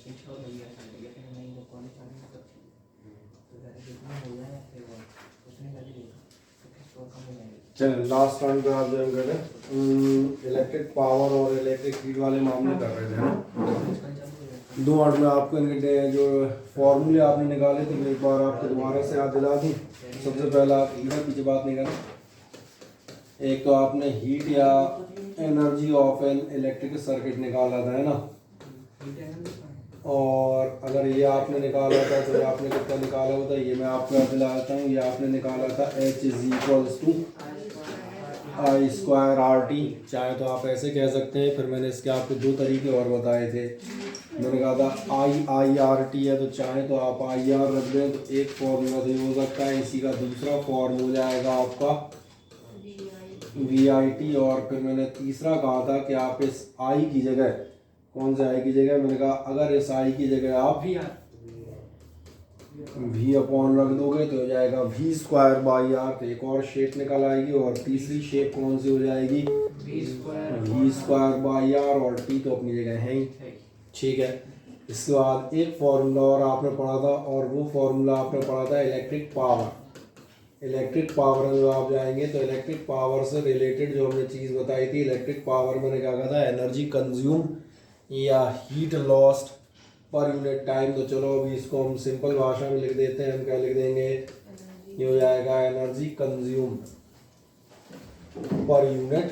इच्छा हो गई है सर्टिफिकेट नहीं तो कॉलेज आने का तो ज़्यादा जितना हो जाए फिर वो उसने कर दिया तो किस स्कोर कम हो जाएगी। चलिए लास्ट राउंड पे आप ज्वाइन कर रहे इलेक्ट्रिक पावर और इलेक्ट्रिक हीट वाले मामले कर रहे थे ना। 2 मिनट में आपको इनके जो फॉर्मूले आपने निकाले थे मैं एक बार आपको दोबारा से याद दिला दूँ। सबसे पहला आप इधर पीछे बात नहीं करना। एक तो आपने हीट या energy of an electric circuit निकाला था है ना, और अगर ये आपने निकाला था तो आपने कितना निकाला होता है ये मैं आपको याद दिलाता हूँ। ये आपने निकाला था H = I²RT, चाहे तो आप ऐसे कह सकते हैं। फिर मैंने इसके आपको 2 तरीके और बताए थे। मैंने कहा था IRT है तो चाहे तो आप IR रख दें तो एक फॉर्मूला तो हो सकता है, इसी का दूसरा फॉर्मूला हो जाएगा आपका VIT। और फिर मैंने तीसरा कहा था कि आप इस I की जगह, कौन से I की जगह, मैंने कहा अगर इस I की जगह आप V अपॉन रख दोगे तो हो जाएगा V²/R। तो एक और शेप निकल आएगी और तीसरी शेप कौन सी हो जाएगी V²/R, और T तो अपनी जगह है ही, ठीक है। इसके बाद एक फॉर्मूला और आपने पढ़ा था और वो फॉर्मूला आपने पढ़ा था इलेक्ट्रिक पावर। इलेक्ट्रिक पावर में जब आप जाएंगे तो इलेक्ट्रिक पावर से रिलेटेड जो हमने चीज़ बताई थी, इलेक्ट्रिक पावर मैंने क्या कहा था, एनर्जी कंज्यूम या heat lost per unit time. तो चलो अभी इसको हम सिंपल भाषा में लिख देते हैं। हम क्या लिख देंगे, ये हो जाएगा energy consume per unit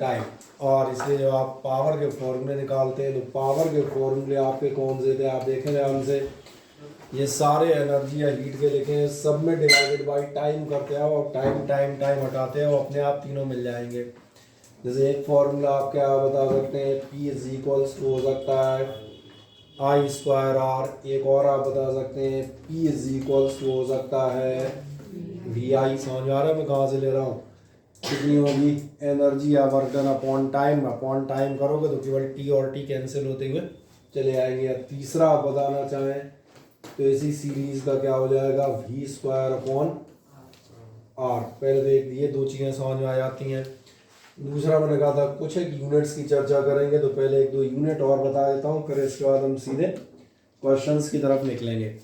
time. और इसलिए जब आप पावर के फॉर्मूले निकालते हैं तो पावर के फॉर्मूले आपके कौन से थे, आप देखें ध्यान से, ये सारे एनर्जी या हीट के लिखे हैं, सब में डिवाइडेड बाई टाइम करते हैं और टाइम टाइम टाइम हटाते हैं और अपने आप तीनों मिल जाएंगे। जैसे एक फॉर्मूला आप क्या बता सकते हैं, P हो सकता है I²R। एक और आप बता सकते हैं P हो सकता है VI। समझ आ रहा है मैं कहाँ से ले रहा हूँ, कितनी होगी एनर्जी या work done upon time. Upon time करोगे तो केवल T और T कैंसिल होते हुए चले आएंगे। या तीसरा आप बताना चाहें तो इसी सीरीज का क्या हो जाएगा V²/R। पहले तो ये 2 चीज़ें समझ में आ जाती हैं। दूसरा मैंने कहा था कुछ एक यूनिट्स की चर्चा करेंगे तो पहले 1-2 यूनिट और बता देता हूँ, फिर इसके बाद हम सीधे क्वेश्चंस की तरफ निकलेंगे।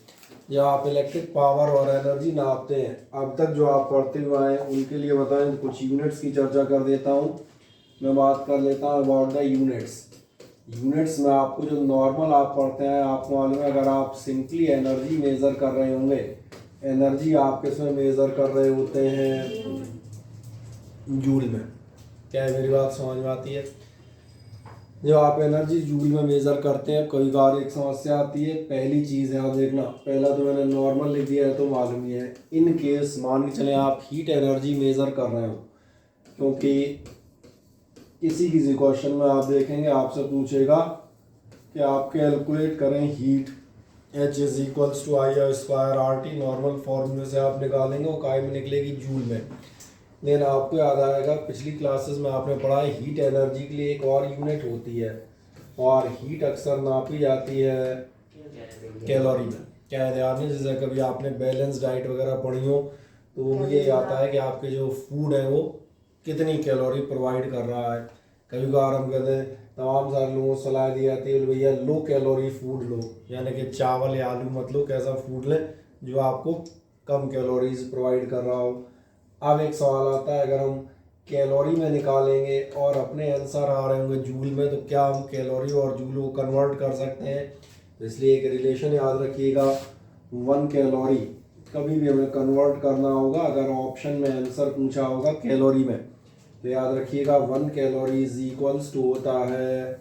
जब आप इलेक्ट्रिक पावर और एनर्जी नापते हैं, अब तक जो आप पढ़ते हुए आए उनके लिए बताएं तो कुछ यूनिट्स की चर्चा कर देता हूँ। मैं बात कर लेता हूँ अबाउट द यूनिट्स। यूनिट्स में आपको जो नॉर्मल आप पढ़ते हैं, आपको मालूम है अगर आप सिंपली एनर्जी मेज़र कर रहे होंगे, एनर्जी आप किस में मेज़र कर रहे होते हैं, जूल में। क्या है, मेरी बात समझ में आती है? जब आप एनर्जी जूल में मेज़र करते हैं, कई बार एक समस्या आती है। पहली चीज़ है, आप देखना, पहला तो मैंने नॉर्मल लिख दिया है तो मालूम ही है। इन केस मान के चलें आप हीट एनर्जी मेज़र कर रहे हो, क्योंकि किसी क्वेश्चन में आप देखेंगे आपसे पूछेगा कि आप कैलकुलेट करें हीट, H = I²RT। नॉर्मल फॉर्मूले से आप निकालेंगे, वो काय में निकलेगी, जूल में। लेकिन आपको याद आएगा पिछली क्लासेस में आपने पढ़ा है हीट एनर्जी के लिए एक और यूनिट होती है, और हीट अक्सर नापी जाती है कैलोरी में। क्या है ध्यान में, जैसे कभी आपने बैलेंस डाइट वगैरह पढ़ी हो तो वो ये आता है कि आपके जो फूड है वो कितनी कैलोरी प्रोवाइड कर रहा है। कभी कभार हम कहते हैं, तमाम सारे लोगों को सलाह दी जाती है भैया लो कैलोरी फूड लो, यानी कि चावल या आलू मत लो, कैसा फूड लें जो आपको कम कैलोरीज प्रोवाइड कर रहा हो। अब एक सवाल आता है, अगर हम कैलोरी में निकालेंगे और अपने आंसर आ रहे होंगे जूल में, तो क्या हम कैलोरी और जूल को कन्वर्ट कर सकते हैं? तो इसलिए एक रिलेशन याद रखिएगा, 1 कैलोरी कभी भी हमें कन्वर्ट करना होगा अगर ऑप्शन में आंसर पूछा होगा कैलोरी में, तो याद रखिएगा 1 कैलोरी = होता है।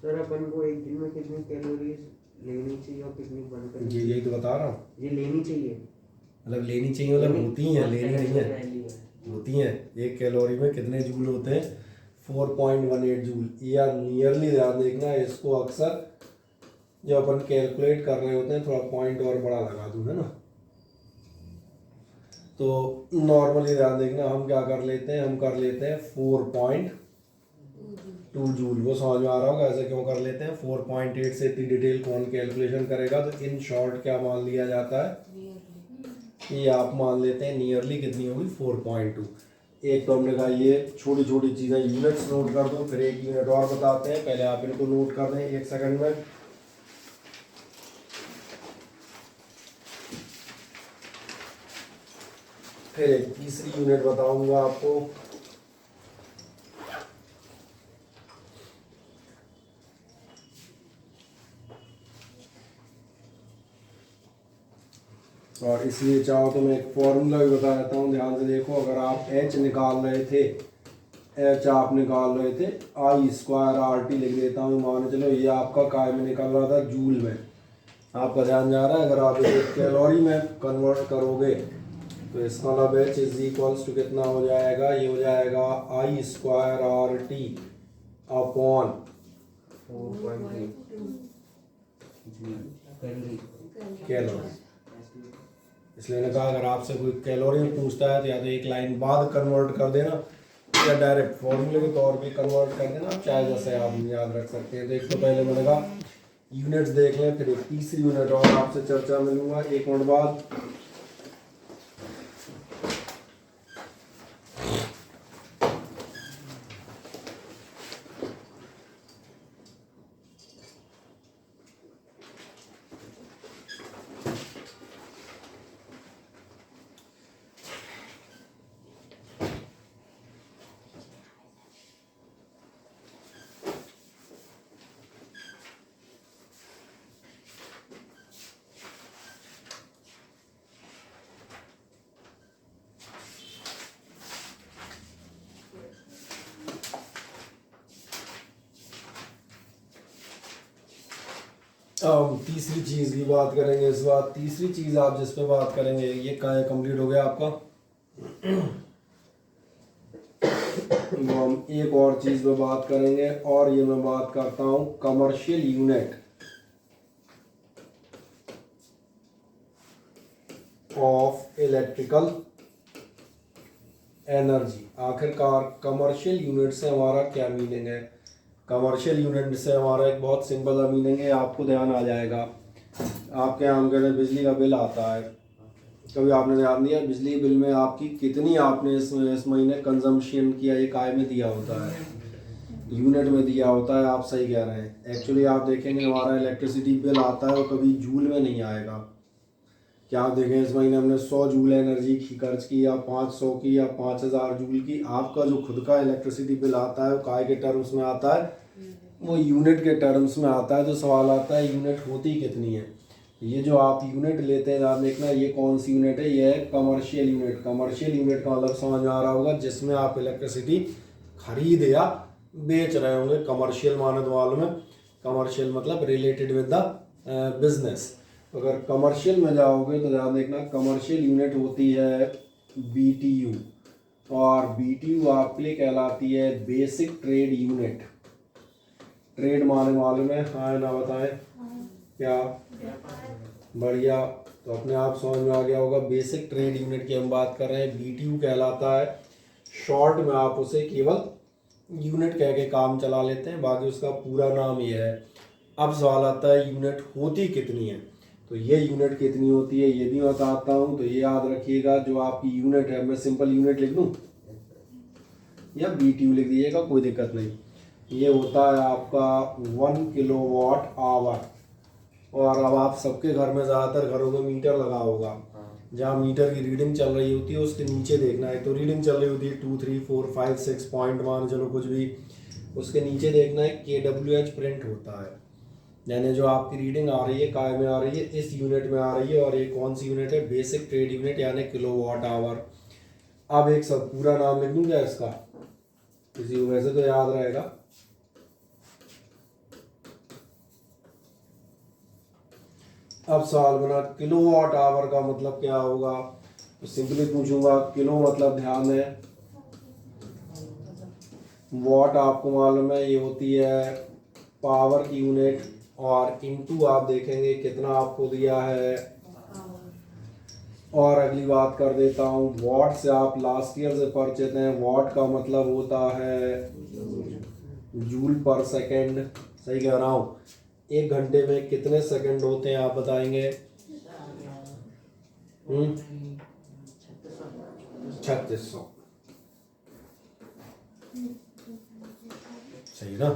सर अपन को एक दिन में कितनी कैलोरीज लेनी चाहिए और कितनी बर्न करनी चाहिए? यही तो बता रहा हूँ, ये लेनी चाहिए, मतलब लेनी चाहिए मतलब होती हैं, लेनी नहीं है, होती हैं। 1 कैलोरी में कितने जूल होते हैं, 4.18 जूल। या नियरली ध्यान देखना, इसको अक्सर जब अपन कैलकुलेट कर रहे होते हैं, थोड़ा पॉइंट और बड़ा लगा दूँ, है ना, तो नॉर्मली ध्यान देखना हम क्या कर लेते हैं, हम कर लेते हैं 4.2 जूल। वो समझ में आ रहा होगा ऐसे क्यों कर लेते हैं। 4.8 से इतनी डिटेल कौन कैलकुलेशन करेगा, तो इन शॉर्ट क्या मान लिया जाता है, ये आप मान लेते हैं नियरली कितनी होगी, 4.2। एक तो हमने कहा ये छोटी छोटी चीज़ें यूनिट्स नोट कर दो, फिर एक यूनिट और बताते हैं, पहले आप इनको नोट कर दें 1 सेकंड में। फिर एक तीसरी यूनिट बताऊंगा आपको। और इसलिए चाहो तो मैं एक फॉर्मूला भी बता देता हूँ, ध्यान से देखो। अगर आप एच निकाल रहे थे, एच आप निकाल रहे थे, आई स्क्वायर आर टी लिख देता हूँ, मान चलो ये आपका काय में निकल रहा था, जूल में। आपका ध्यान जा रहा है। अगर आप इसे कैलोरी में कन्वर्ट करोगे तो इसका मतलब एच इज इक्वल्स टू कितना हो जाएगा, ये हो जाएगा I square R T upon 4.3 calorie. इसलिए मैंने कहा अगर आपसे कोई कैलोरी पूछता है तो या तो एक लाइन बाद कन्वर्ट कर देना या डायरेक्ट फॉर्मूले के तौर पे कन्वर्ट कर देना, चाहे जैसे आप याद रख सकते हैं। तो एक तो पहले मैंने कहा यूनिट्स देख लें, फिर एक तीसरी यूनिट और आपसे चर्चा मिलूंगा 1 मिनट बाद। तीसरी चीज़ की बात करेंगे इस बार। तीसरी चीज़ आप जिस पे बात करेंगे, ये क्या कंप्लीट हो गया आपका। वो हम एक और चीज़ पे बात करेंगे, और ये मैं बात करता हूँ commercial unit of electrical energy. आखिरकार कमर्शियल यूनिट से हमारा क्या मीनिंग है। कमर्शियल यूनिट से हमारा एक बहुत सिंपल सा मीनिंग है, आपको ध्यान आ जाएगा। आपके यहाँ हम कहते हैं बिजली का बिल आता है, कभी आपने ध्यान दिया बिजली बिल में आपकी कितनी आपने इस महीने कंजम्पशन किया, ये काय में दिया होता है, यूनिट में दिया होता है। आप सही कह रहे हैं। एक्चुअली आप देखेंगे हमारा इलेक्ट्रिसिटी बिल आता है वो कभी जूल में नहीं आएगा। क्या आप देखें इस महीने हमने 100 जूल एनर्जी की खर्च की, या 500 की, या 5000 जूल की, आपका जो खुद का इलेक्ट्रिसिटी बिल आता है वो काय के टर्म्स में आता है, वो यूनिट के टर्म्स में आता है। तो सवाल आता है यूनिट होती कितनी है। ये जो आप यूनिट लेते हैं, आप देखना ये कौन सी यूनिट है, ये है कमर्शियल यूनिट। कमर्शियल यूनिट का मतलब समझ में आ रहा होगा जिसमें आप इलेक्ट्रिसिटी खरीद या बेच रहे होंगे। कमर्शियल माने तो मालूम है, कमर्शियल मतलब रिलेटेड विद द बिजनेस। अगर कमर्शियल में जाओगे तो ध्यान देखना कमर्शियल यूनिट होती है BTU, और BTU आपके लिए कहलाती है बेसिक ट्रेड यूनिट। ट्रेड माने मालूम है, हाँ ना बताएं क्या, बढ़िया। तो अपने आप समझ में आ गया होगा। बेसिक ट्रेड यूनिट की हम बात कर रहे हैं, BTU कहलाता है। शॉर्ट में आप उसे केवल यूनिट कह के काम चला लेते हैं, बाकी उसका पूरा नाम ये है। अब सवाल आता है यूनिट होती कितनी है। तो ये यूनिट कितनी होती है ये भी बताता हूँ। तो ये याद रखिएगा, जो आपकी यूनिट है, मैं सिंपल यूनिट लिख दूँ या BTU लिख दीजिएगा, कोई दिक्कत नहीं। ये होता है आपका 1 किलोवाट आवर। और अब आप सबके घर में ज़्यादातर घरों में मीटर लगा होगा, जहाँ मीटर की रीडिंग चल रही होती है उसके नीचे देखना है। तो रीडिंग चल रही होती है 2, 3, 4, 5, 6 पॉइंट, मान चलो कुछ भी, उसके नीचे देखना है kWh प्रिंट होता है। यानी जो आपकी रीडिंग आ रही है काय में आ रही है, इस यूनिट में आ रही है। और ये कौन सी यूनिट है, बेसिक ट्रेड यूनिट यानी किलोवाट आवर। अब एक सब पूरा नाम लिख दूँ क्या इसका, किसी को वैसे तो याद रहेगा। अब सवाल बना किलोवाट आवर का मतलब क्या होगा, तो सिंपली पूछूंगा किलो मतलब ध्यान है, वॉट आपको मालूम है ये होती है पावर की यूनिट, और इनटू आप देखेंगे कितना आपको दिया है। और अगली बात कर देता हूँ, वॉट से आप लास्ट ईयर से परिचित हैं। वॉट का मतलब होता है जूल पर सेकेंड। सही कह रहा हूँ। 1 घंटे में कितने सेकंड होते हैं आप बताएंगे। 3600। सही ना।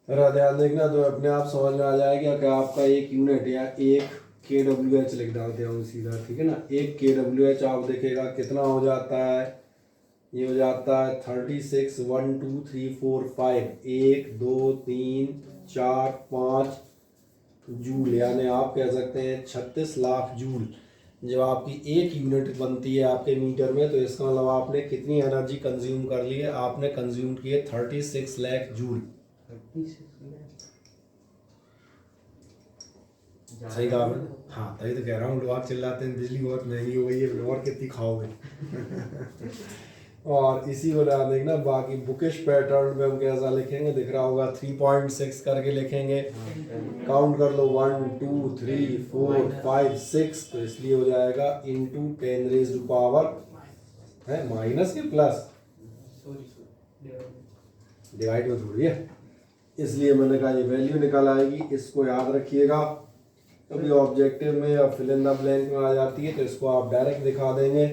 जरा ध्यान देखना तो अपने आप समझ में आ जाएगा कि आपका एक यूनिट या एक kWh लिख डालते हैं सीधा, ठीक है ना। एक kWh आप देखेगा कितना हो जाता है, ये हो जाता है 36 1 2 3 4 5 1 2 3 4 5 जूल, यानी आप कह सकते हैं 36 लाख जूल जब आपकी एक यूनिट बनती है आपके मीटर में, तो इसका मतलब आपने कितनी एनर्जी कंज्यूम कर ली है, आपने कंज्यूम किए 36 लाख जूल। सही कहा मैंने, हाँ तभी तो कह रहा हूँ। लोग चिल्लाते हैं बिजली बहुत महंगी हो गई है, और कितनी खाओगे। और इसी को ध्यान देखना। बाकी बुकिश पैटर्न में हम कैसा लिखेंगे दिख रहा होगा, 3.6 करके लिखेंगे। काउंट कर लो 1 2 3 4 5 6, तो इसलिए हो जाएगा इंटू 10 रेज़ टू पावर है माइनस के प्लस, डिवाइड में थोड़ी है, इसलिए मैंने कहा ये वैल्यू निकल आएगी। इसको याद रखिएगा, कभी ऑब्जेक्टिव में या फिल इन द ब्लैंक में आ जाती है तो इसको आप डायरेक्ट दिखा देंगे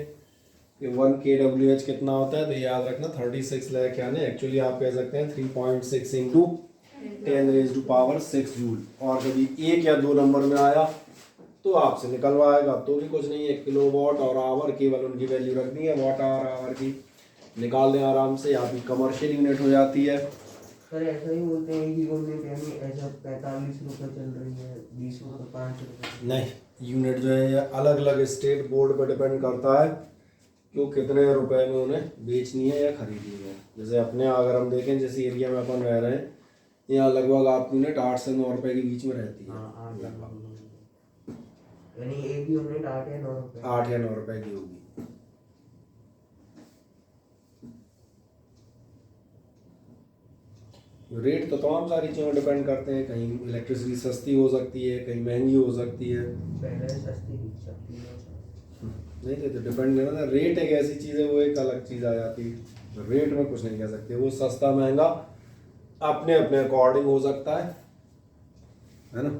कि 1 kWh कितना होता है, तो याद रखना 36 लाख, यानी एक्चुअली आप कह सकते हैं 3.6 into 10 raise to power 6 joule. और कभी एक या दो नंबर में आया तो आपसे निकलवाएगा, तो भी कुछ नहीं है, किलोवाट और आवर केवल उनकी वैल्यू रखनी है, वाट आवर की निकाल दें आराम से। यहाँ की कमर्शियल यूनिट हो जाती है। सर ऐसा ही बोलते हैं कि यूनिट यानी ऐसा 45 रुपये चल रही है, 20 रुपये, 5 रुपये नहीं, यूनिट जो है ये अलग अलग स्टेट बोर्ड पर डिपेंड करता है कि कितने रुपए में उन्हें बेचनी है या खरीदनी है। जैसे अपने अगर हम देखें जिस एरिया में अपन रह रहे हैं, यहाँ लगभग आपकी यूनिट 8 से 9 रुपए के बीच में रहती है। यानी एक यूनिट 8 या 9 रुपये, 8 या 9 रुपए की होगी। रेट तो तमाम सारी चीज़ों डिपेंड करते हैं, कहीं इलेक्ट्रिसिटी सस्ती हो सकती है, कहीं महंगी हो सकती है। पहले सस्ती बिक सकती है, नहीं तो डिपेंड है ना, रेट एक ऐसी चीज़ है, वो एक अलग चीज़ आ जाती है। रेट में कुछ नहीं कह सकते, वो सस्ता महंगा अपने अपने अकॉर्डिंग हो सकता है ना।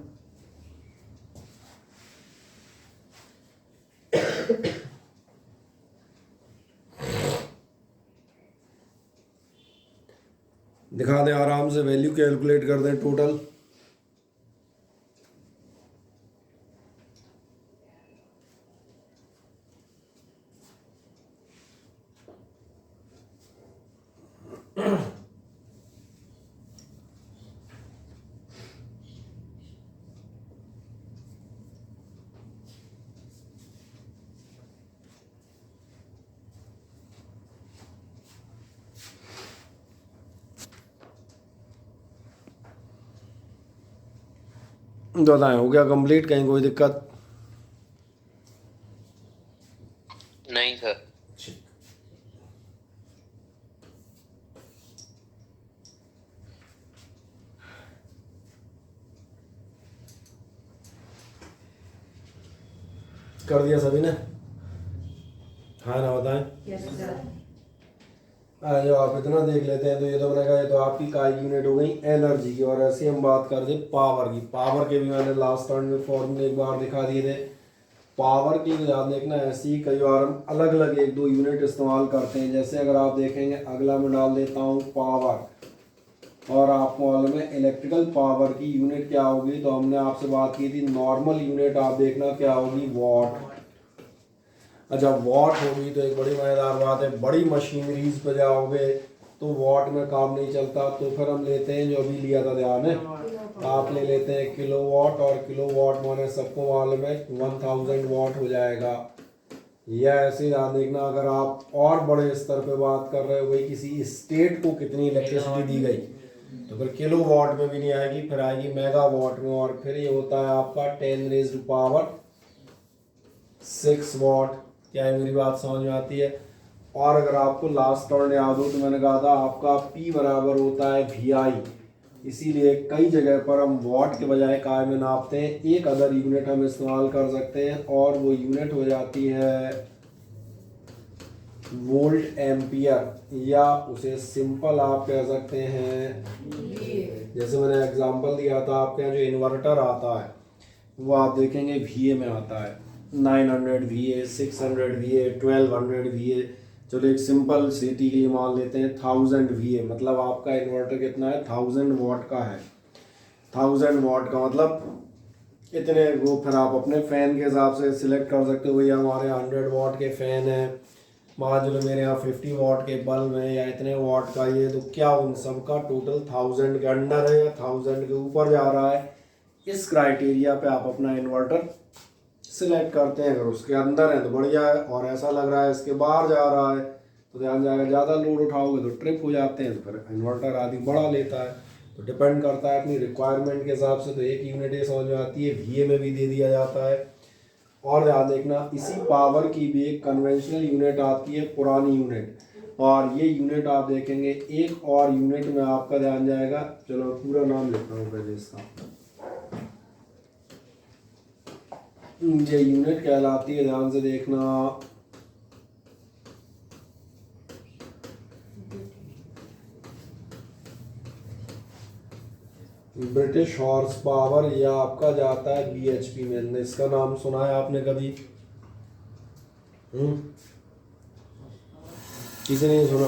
दिखा दें आराम से, वैल्यू कैलकुलेट कर दें टोटल। बताएं हो गया कंप्लीट, कहीं कोई दिक्कत? नहीं सर। कर दिया सभी ने? हाँ ना, बताएं। जो आप इतना देख लेते हैं तो ये तो मैंने कहा, ये तो आपकी काय की यूनिट हो गई एनर्जी की। और ऐसे हम बात कर दे पावर की। पावर के भी मैंने लास्ट टर्न में फॉर्मूले एक बार दिखा दिए थे। पावर की याद देखना, ऐसी ही कई बार हम अलग अलग एक दो यूनिट इस्तेमाल करते हैं। जैसे अगर आप देखेंगे, अगला मैं डाल देता हूँ पावर, और आपको मालूम है इलेक्ट्रिकल पावर की यूनिट क्या होगी, तो हमने आपसे बात की थी नॉर्मल यूनिट, आप देखना क्या होगी, वॉट। अच्छा, वॉट होगी तो एक बड़ी मज़ेदार बात है, बड़ी मशीनरीज पे जाओगे तो वॉट में काम नहीं चलता, तो फिर हम लेते हैं जो अभी लिया था, ध्यान है, आप ले लेते हैं किलोवाट। और किलोवाट माने सबको मालूम है 1000 वाट हो जाएगा। या ऐसे ध्यान देखना, अगर आप और बड़े स्तर पे बात कर रहे हो, भाई किसी स्टेट को कितनी इलेक्ट्रिसिटी दी गई, तो फिर किलोवाट में भी नहीं आएगी, फिर आएगी मेगावाट में। और फिर ये होता है आपका 10 रेज़ टू पावर 6 वाट। क्या है, मेरी बात समझ में आती है? और अगर आपको लास्ट टर्न याद हो तो मैंने कहा था आपका P बराबर होता है VI, इसीलिए कई जगह पर हम वॉट के बजाय काय में नापते हैं। एक अदर यूनिट हम इस्तेमाल कर सकते हैं, और वो यूनिट हो जाती है वोल्ट एम्पियर, या उसे सिंपल आप कह सकते हैं, जैसे मैंने एग्जांपल दिया था, आपके यहाँ जो इन्वर्टर आता है वो आप देखेंगे VA में आता है, 900 VA, 600 VA, 1200 VA, चलो एक सिंपल सिटी के लिए मान लेते हैं 1000 VA, मतलब आपका इन्वर्टर कितना है 1000 वाट का है। 1000 वाट का मतलब इतने वो, फिर आप अपने फ़ैन के हिसाब से सिलेक्ट कर सकते हो। भैया हमारे 100 वाट के फ़ैन हैं, मान चलो मेरे यहाँ 50 वाट के बल्ब हैं या इतने वाट का ये, तो क्या उन सब का टोटल 1000 के अंडर है या 1000 के ऊपर जा रहा है, इस क्राइटेरिया पे आप अपना इन्वर्टर सिलेक्ट करते हैं। अगर उसके अंदर है तो बढ़िया है, और ऐसा लग रहा है इसके बाहर जा रहा है तो ध्यान जाएगा, ज़्यादा लोड उठाओगे तो ट्रिप हो जाते हैं, तो फिर इन्वर्टर आदि बढ़ा लेता है। तो डिपेंड करता है अपनी रिक्वायरमेंट के हिसाब से। तो एक यूनिट ये समझ में आती है, VA में भी दे दिया जाता है। और ध्यान देखना, इसी पावर की भी एक कन्वेंशनल यूनिट आती है, पुरानी यूनिट, और ये यूनिट आप देखेंगे एक और यूनिट में आपका ध्यान जाएगा। चलो पूरा नाम लिखता हूँ पहले इसका। ये यूनिट कहलाती है, ध्यान से देखना, ब्रिटिश हॉर्स पावर, या आपका जाता है BHP में। इसका नाम सुना है आपने कभी? किसी ने नहीं सुना?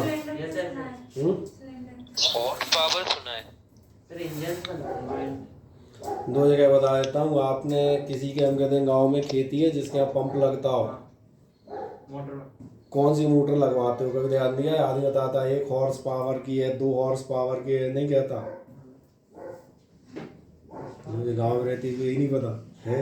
हॉट पावर सुना है। सर इंजन बनते हैं। दो जगह बता देता हूँ। आपने किसी के, हम कहते हैं गाँव में खेती है जिसके यहाँ पंप लगता हो, मोटर कौन सी मोटर लगवाते हो? कभी ध्यान दिया है? आदमी बताता है 1 हॉर्स पावर की है, 2 हॉर्स पावर की है, नहीं कहता? मुझे गाँव में रहती है, यही नहीं पता है?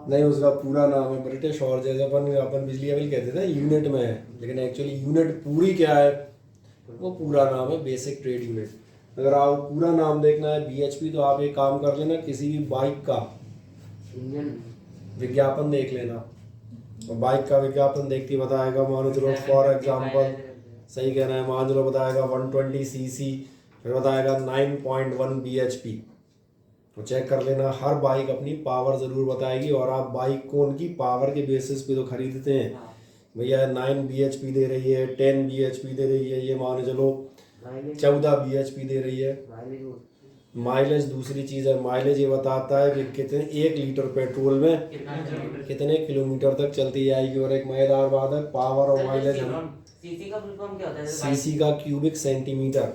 नहीं, उसका पूरा नाम है ब्रिटिश हॉर्स। जैसे अपन बिजली बिल कहते थे यूनिट में है, लेकिन एक्चुअली यूनिट पूरी क्या है, वो पूरा नाम है बेसिक ट्रेड यूनिट। अगर आप पूरा नाम देखना है BHP, तो आप एक काम कर लेना, किसी भी बाइक का विज्ञापन देख लेना, और बाइक का विज्ञापन देखते बताएगा, मान चलो फॉर एग्जांपल, सही कह रहे हैं, मान चलो बताएगा 120 cc, फिर बताएगा 9.1 BHP। तो चेक कर लेना, हर बाइक अपनी पावर ज़रूर बताएगी, और आप बाइक को उनकी पावर के बेसिस पे तो खरीदते हैं। भैया 9 BHP दे रही है, 10 BHP दे रही है, ये मान चलो 14 BHP दे रही है। माइलेज दूसरी चीज़ है, माइलेज ये बताता है कि कितने 1 लीटर पेट्रोल में कितने किलोमीटर तक चलती जाएगी। और एक मज़ेदार बात है, पावर और माइलेज, सीसी का फुल फॉर्म क्या होता है? CC का क्यूबिक सेंटीमीटर।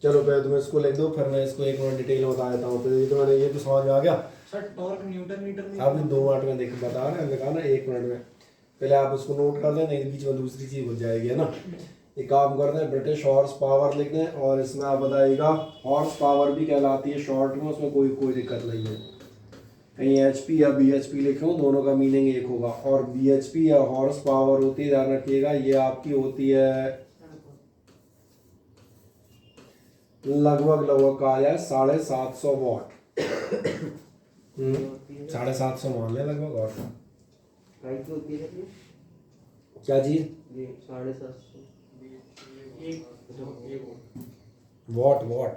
चलो पहले तुम इसको लिख दो, फिर मैं इसको एक मिनट डिटेल में बता देता हूँ। तो ये तो मैंने, ये तो समझ में आ गया सर। टॉर्क न्यूटन मीटर में आपने 2 मिनट में देख बता रहे हैं, कहा ना 1 मिनट में। पहले आप उसको नोट कर दें, नहीं बीच में दूसरी चीज़ हो जाएगी, है ना। एक काम करते हैं, ब्रिटिश हॉर्स पावर लिख दें, और इसमें आप बताइएगा हॉर्स पावर भी कहलाती है शॉर्ट में, उसमें कोई दिक्कत नहीं है। कहीं HP या BHP लिखे हो, दोनों का मीनिंग एक होगा। और BHP या हॉर्स पावर होती है, ध्यान रखिएगा, ये आपकी होती है लगभग कहा जाए 750 वाट। 750 मान लें लगभग। और क्या चीज? 750 वाट।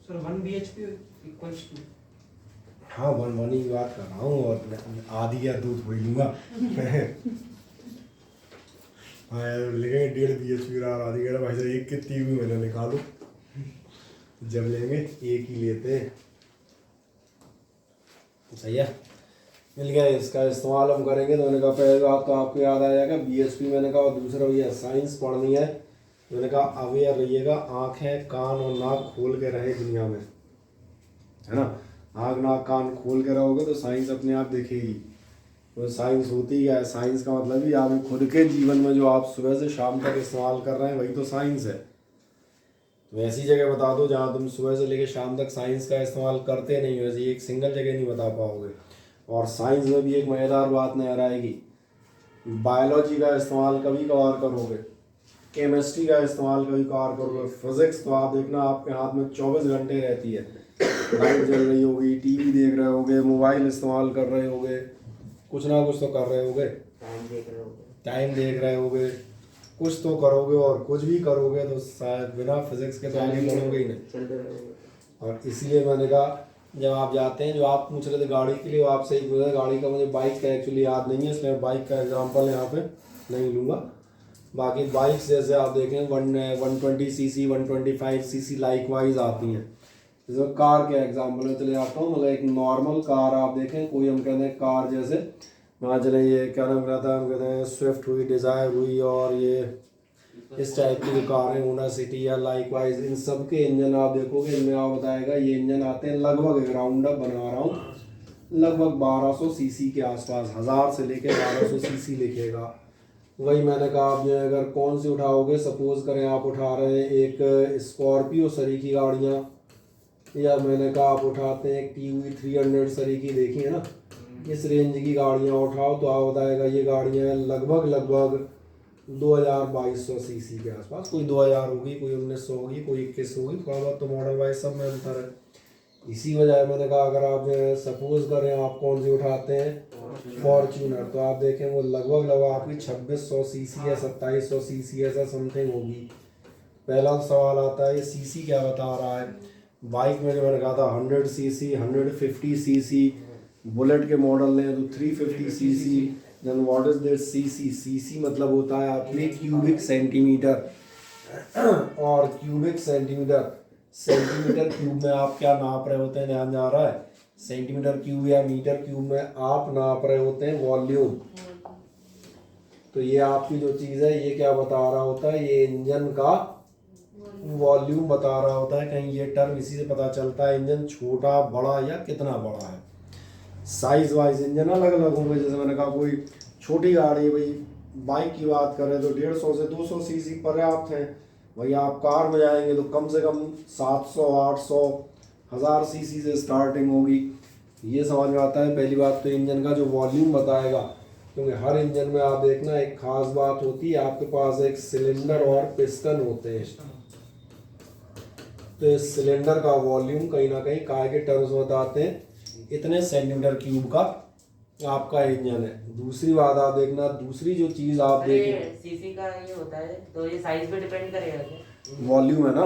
सर 1 BHP इक्वल्स टू, हाँ 1 की बात कर रहा हूँ, और आधी या 2 थोड़ी लूँगा। हाँ लेंगे 1.5 BHP का, आधी कह रहा भाई साहब 1 कितनी भी मैंने निकालो, जब लेंगे 1 ही लेते हैं। सही है, मिल गया। इसका इस्तेमाल हम करेंगे, तो मैंने कहा पहले बात तो आपको याद आ जाएगा BHP मैंने कहा, और दूसरा भैया साइंस पढ़नी है, मैंने कहा अवेयर रहिएगा, आँखें कान और नाक खोल के रहे दुनिया में, है ना। आँख नाक कान खोल के रहोगे तो साइंस अपने आप दिखेगी। तो साइंस होती क्या है? साइंस का मतलब ही आप खुद के जीवन में जो आप सुबह से शाम तक इस्तेमाल कर रहे हैं, वही तो साइंस है। तो ऐसी जगह बता दो जहाँ तुम सुबह से लेकर शाम तक साइंस का इस्तेमाल करते नहीं हो, ऐसी एक सिंगल जगह नहीं बता पाओगे। और साइंस में भी एक मज़ेदार बात नजर आएगी, बायोलॉजी का इस्तेमाल कभी कभार करोगे, केमिस्ट्री का इस्तेमाल कभी कभार करोगे, फिजिक्स तो आप देखना आपके हाथ में 24 घंटे रहती है, लाइट जल रही होगी, टीवी देख रहे होगे, मोबाइल इस्तेमाल कर रहे होगे, कुछ ना कुछ तो कर रहे होगे, टाइम देख रहे होगे, कुछ तो करोगे, और कुछ भी करोगे तो शायद बिना फिजिक्स के तो आगे बढ़ोगे ही नहीं। और इसीलिए मैंने कहा जब आप जाते हैं, जो आप पूछ रहे थे गाड़ी के लिए, वो आपसे एक बोला गाड़ी का, मुझे बाइक का एक्चुअली याद नहीं है, इसलिए मैं बाइक का एग्जांपल यहाँ पे नहीं लूँगा। बाकी बाइक्स जैसे आप देखें 120 सीसी 125 सीसी लाइक वाइज आती हैं। जैसे कार के एग्जांपल में चले जाता हूँ, मतलब एक नॉर्मल कार आप देखें, कोई हम कहते हैं कार जैसे वहाँ चले, ये क्या नाम रहता है, हम कहते हैं स्विफ्ट हुई, डिज़ायर हुई, और ये इस टाइप की जो कार है होंडा सिटी या लाइक वाइज, इन सब के इंजन आप देखोगे, इनमें आप बताएगा ये इंजन आते हैं लगभग, एक राउंड अप बना रहा हूँ, लगभग 1200 सीसी के आसपास, 1000 से लेकर 1200 सीसी लिखेगा। वही मैंने कहा आप जो अगर कौन सी उठाओगे, सपोज करें आप उठा रहे हैं एक स्कॉर्पियो सरी की गाड़ियाँ, या मैंने कहा आप उठाते हैं एक TUV 300 सरी की, देखी है ना, इस रेंज की गाड़ियाँ उठाओ तो आप बताएगा ये गाड़ियाँ लगभग 2200 सीसी के आसपास, कोई 2000 होगी, कोई 1900 होगी, कोई 2100 होगी, थोड़ा बहुत तो मॉडल वाइज सब में अंतर है। इसी वजह मैंने कहा अगर आप जो है सपोज करें आप कौन सी उठाते हैं फॉर्च्यूनर, तो आप देखें वो लगभग आपकी 2600 सीसी या 2700 सीसी ऐसा समथिंग होगी। पहला सवाल आता है ये सीसी क्या बता रहा है। बाइक में जो मैंने कहा था 100 सीसी 150 सीसी, बुलेट के मॉडल लें तो 350 cc. Then what is this cc? Cc मतलब होता है आपके क्यूबिक सेंटीमीटर, और क्यूबिक सेंटीमीटर क्यूब में आप क्या नाप रहे होते हैं, ध्यान जा रहा है, सेंटीमीटर क्यूब या मीटर क्यूब में आप नाप रहे होते हैं वॉल्यूम। तो ये आपकी जो चीज़ है ये क्या बता रहा होता है, ये इंजन का वॉल्यूम बता रहा होता है। कहीं ये टर्म इसी से पता चलता है इंजन छोटा बड़ा या कितना बड़ा है। साइज वाइज इंजन अलग अलग होंगे, जैसे मैंने कहा कोई छोटी गाड़ी, भाई बाइक की बात करें तो 150 से 200 सीसी पर्याप्त है। वही आप कार में जाएंगे तो कम से कम 700 800 1000 सीसी से स्टार्टिंग होगी। ये समझ में आता है। पहली बात तो इंजन का जो वॉल्यूम बताएगा, क्योंकि हर इंजन में आप देखना एक खास बात होती है, आपके पास एक सिलेंडर और पिस्टन होते हैं। तो इस सिलेंडर का वॉल्यूम कहीं ना कहीं काय के टर्म्स बताते हैं, इतने सेंटीमीटर क्यूब का आपका इंजन है। दूसरी बात आप देखना, दूसरी जो चीज आप देखें, सीसी का ये होता है तो ये साइज पे डिपेंड करेगा क्या? वॉल्यूम है ना,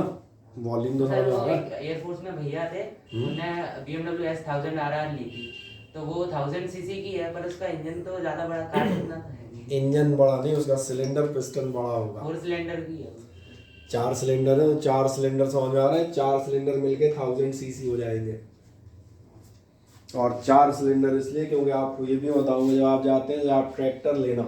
वॉल्यूम तो सर वो समझ एक एयरफोर्स में भैया थे, उन्होंने BMW S1000 RR ली थी, तो वो 1000 सीसी की है, पर उसका इंजन तो ज्यादा बड़ा कार इतना तो है नहीं। इंजन बड़ा नहीं, उसका सिलेंडर पिस्टन बड़ा होगा। 4 सिलेंडर की है। 4 सिलेंडर है तो 4 सिलेंडर समझ में आ रहा है, 4 सिलेंडर मिलके 1000 सीसी हो जाएंगे। और 4 सिलेंडर इसलिए क्योंकि आपको ये भी बताऊंगा, जब आप जाते हैं, जब आप ट्रैक्टर लेना,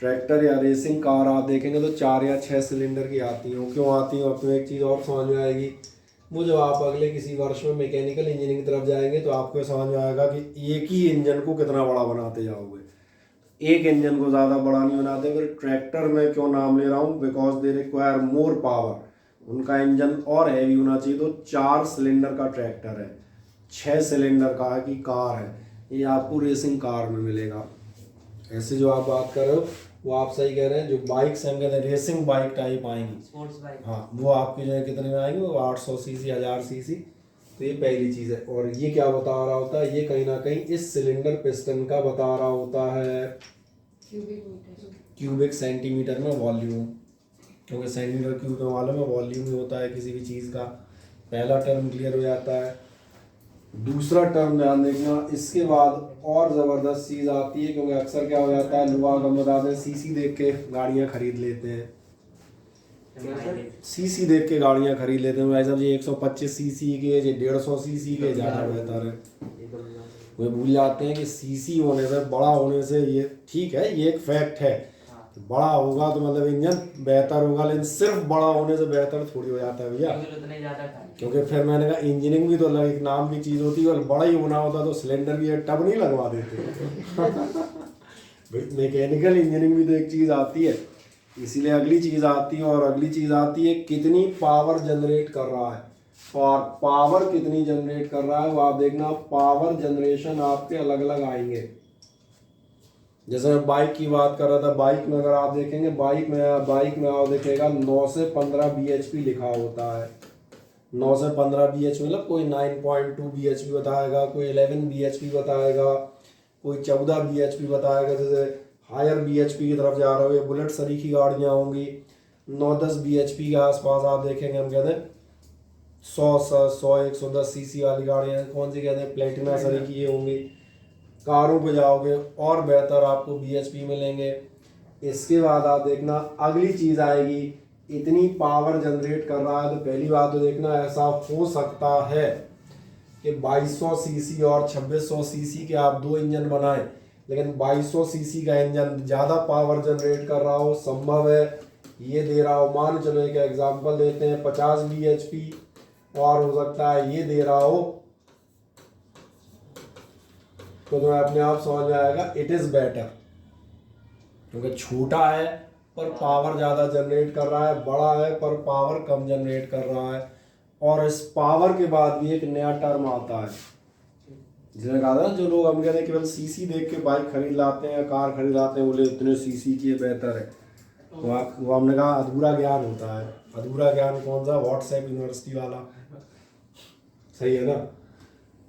ट्रैक्टर या रेसिंग कार आप देखेंगे तो 4 या 6 सिलेंडर की आती हैं। क्यों आती हैं? अपने एक चीज़ और समझ में आएगी, वो जब आप अगले किसी वर्ष में मैकेनिकल इंजीनियरिंग की तरफ जाएंगे तो आपको समझ में आएगा कि एक ही इंजन को कितना बड़ा बनाते जाओगे, एक इंजन को ज़्यादा बड़ा नहीं बनाते। फिर ट्रैक्टर में क्यों नाम ले रहा हूँ, because they require more power, उनका इंजन और हैवी होना चाहिए। तो 4 सिलेंडर का ट्रैक्टर है, 6 सिलेंडर का की कार है, ये आपको रेसिंग कार में मिलेगा। ऐसे जो आप बात कर रहे हो वो आप सही कह रहे हैं। जो बाइक्स हैं, कहते हैं रेसिंग बाइक टाइप आएंगी, स्पोर्ट्स बाइक, हाँ, वो आपके जो है कितने में आएंगे, वो 800 सीसी 1000 सीसी। तो ये पहली चीज़ है। और ये क्या बता रहा होता है, ये कहीं ना कहीं इस सिलेंडर पिस्टन का बता रहा होता है क्यूबिक सेंटीमीटर में वॉल्यूम, क्योंकि सेंटीमीटर क्यूब में मालूम है वॉल्यूम ही होता है किसी भी चीज़ का। पहला टर्म क्लियर हो जाता है। दूसरा टर्म ध्यान देखना, इसके बाद और ज़बरदस्त चीज़ आती है, क्योंकि अक्सर क्या हो जाता है, लोग हम बताते हैं सीसी देख के गाड़ियाँ खरीद लेते हैं, सीसी देख के गाड़ियाँ खरीद लेते हैं। भाई साहब ये 125 सीसी के, ये 150 सीसी के ज़्यादा बेहतर है। वे भूल जाते हैं कि सीसी होने से, बड़ा होने से, ये ठीक है, ये एक फैक्ट है, बड़ा होगा तो मतलब इंजन बेहतर होगा, लेकिन सिर्फ बड़ा होने से बेहतर थोड़ी हो जाता है भैया। क्योंकि फिर मैंने कहा इंजीनियरिंग भी तो अलग एक नाम की चीज़ होती है, और बड़ा ही होना होता तो सिलेंडर की टब नहीं लगवा देते। मैकेनिकल इंजीनियरिंग भी तो एक चीज़ आती है, इसीलिए अगली चीज़ आती है। और अगली चीज़ आती है कितनी पावर जनरेट कर रहा है। और पावर कितनी जनरेट कर रहा है वो आप देखना। पावर जनरेशन आपके अलग अलग आएंगे। जैसे मैं बाइक की बात कर रहा था, बाइक में अगर आप देखेंगे, बाइक में आप देखेगा 9 से 15 bhp लिखा होता है। 9 से 15 bhp मतलब कोई 9.2 bhp बताएगा, कोई 11 bhp बताएगा, कोई 14 bhp बताएगा। जैसे हायर bhp की तरफ जा रहे हो, ये बुलेट सरीखी गाड़ियाँ होंगी 9-10 bhp के आसपास आप देखेंगे। हम कहते हैं 100-110 cc वाली गाड़ियाँ कौन सी कहते हैं, प्लेटिना सरीखी ये होंगी। कारों पे जाओगे और बेहतर आपको bhp मिलेंगे। इसके बाद आप देखना अगली चीज़ आएगी, इतनी पावर जनरेट कर रहा है तो पहली बात तो देखना ऐसा हो सकता है कि 2200 सीसी और 2600 सीसी के आप दो इंजन बनाएं, लेकिन 2200 सीसी का इंजन ज़्यादा पावर जनरेट कर रहा हो, संभव है। ये दे रहा हो, मान चलो एक एग्जांपल देते हैं 50 bhp, और हो सकता है ये दे रहा हो, तो तुम्हें अपने आप समझ में आएगा इट इज़ बेटर, क्योंकि छोटा है पर पावर ज़्यादा जनरेट कर रहा है, बड़ा है पर पावर कम जनरेट कर रहा है। और इस पावर के बाद भी एक नया टर्म आता है, जिसने कहा था जो लोग हम कहते हैं केवल सीसी देख के बाइक खरीद लाते हैं या कार खरीद लाते हैं, बोले इतने सीसी की बेहतर है, वो हमने कहा अधूरा ज्ञान होता है। अधूरा ज्ञान कौन सा, व्हाट्सएप यूनिवर्सिटी वाला, सही है ना।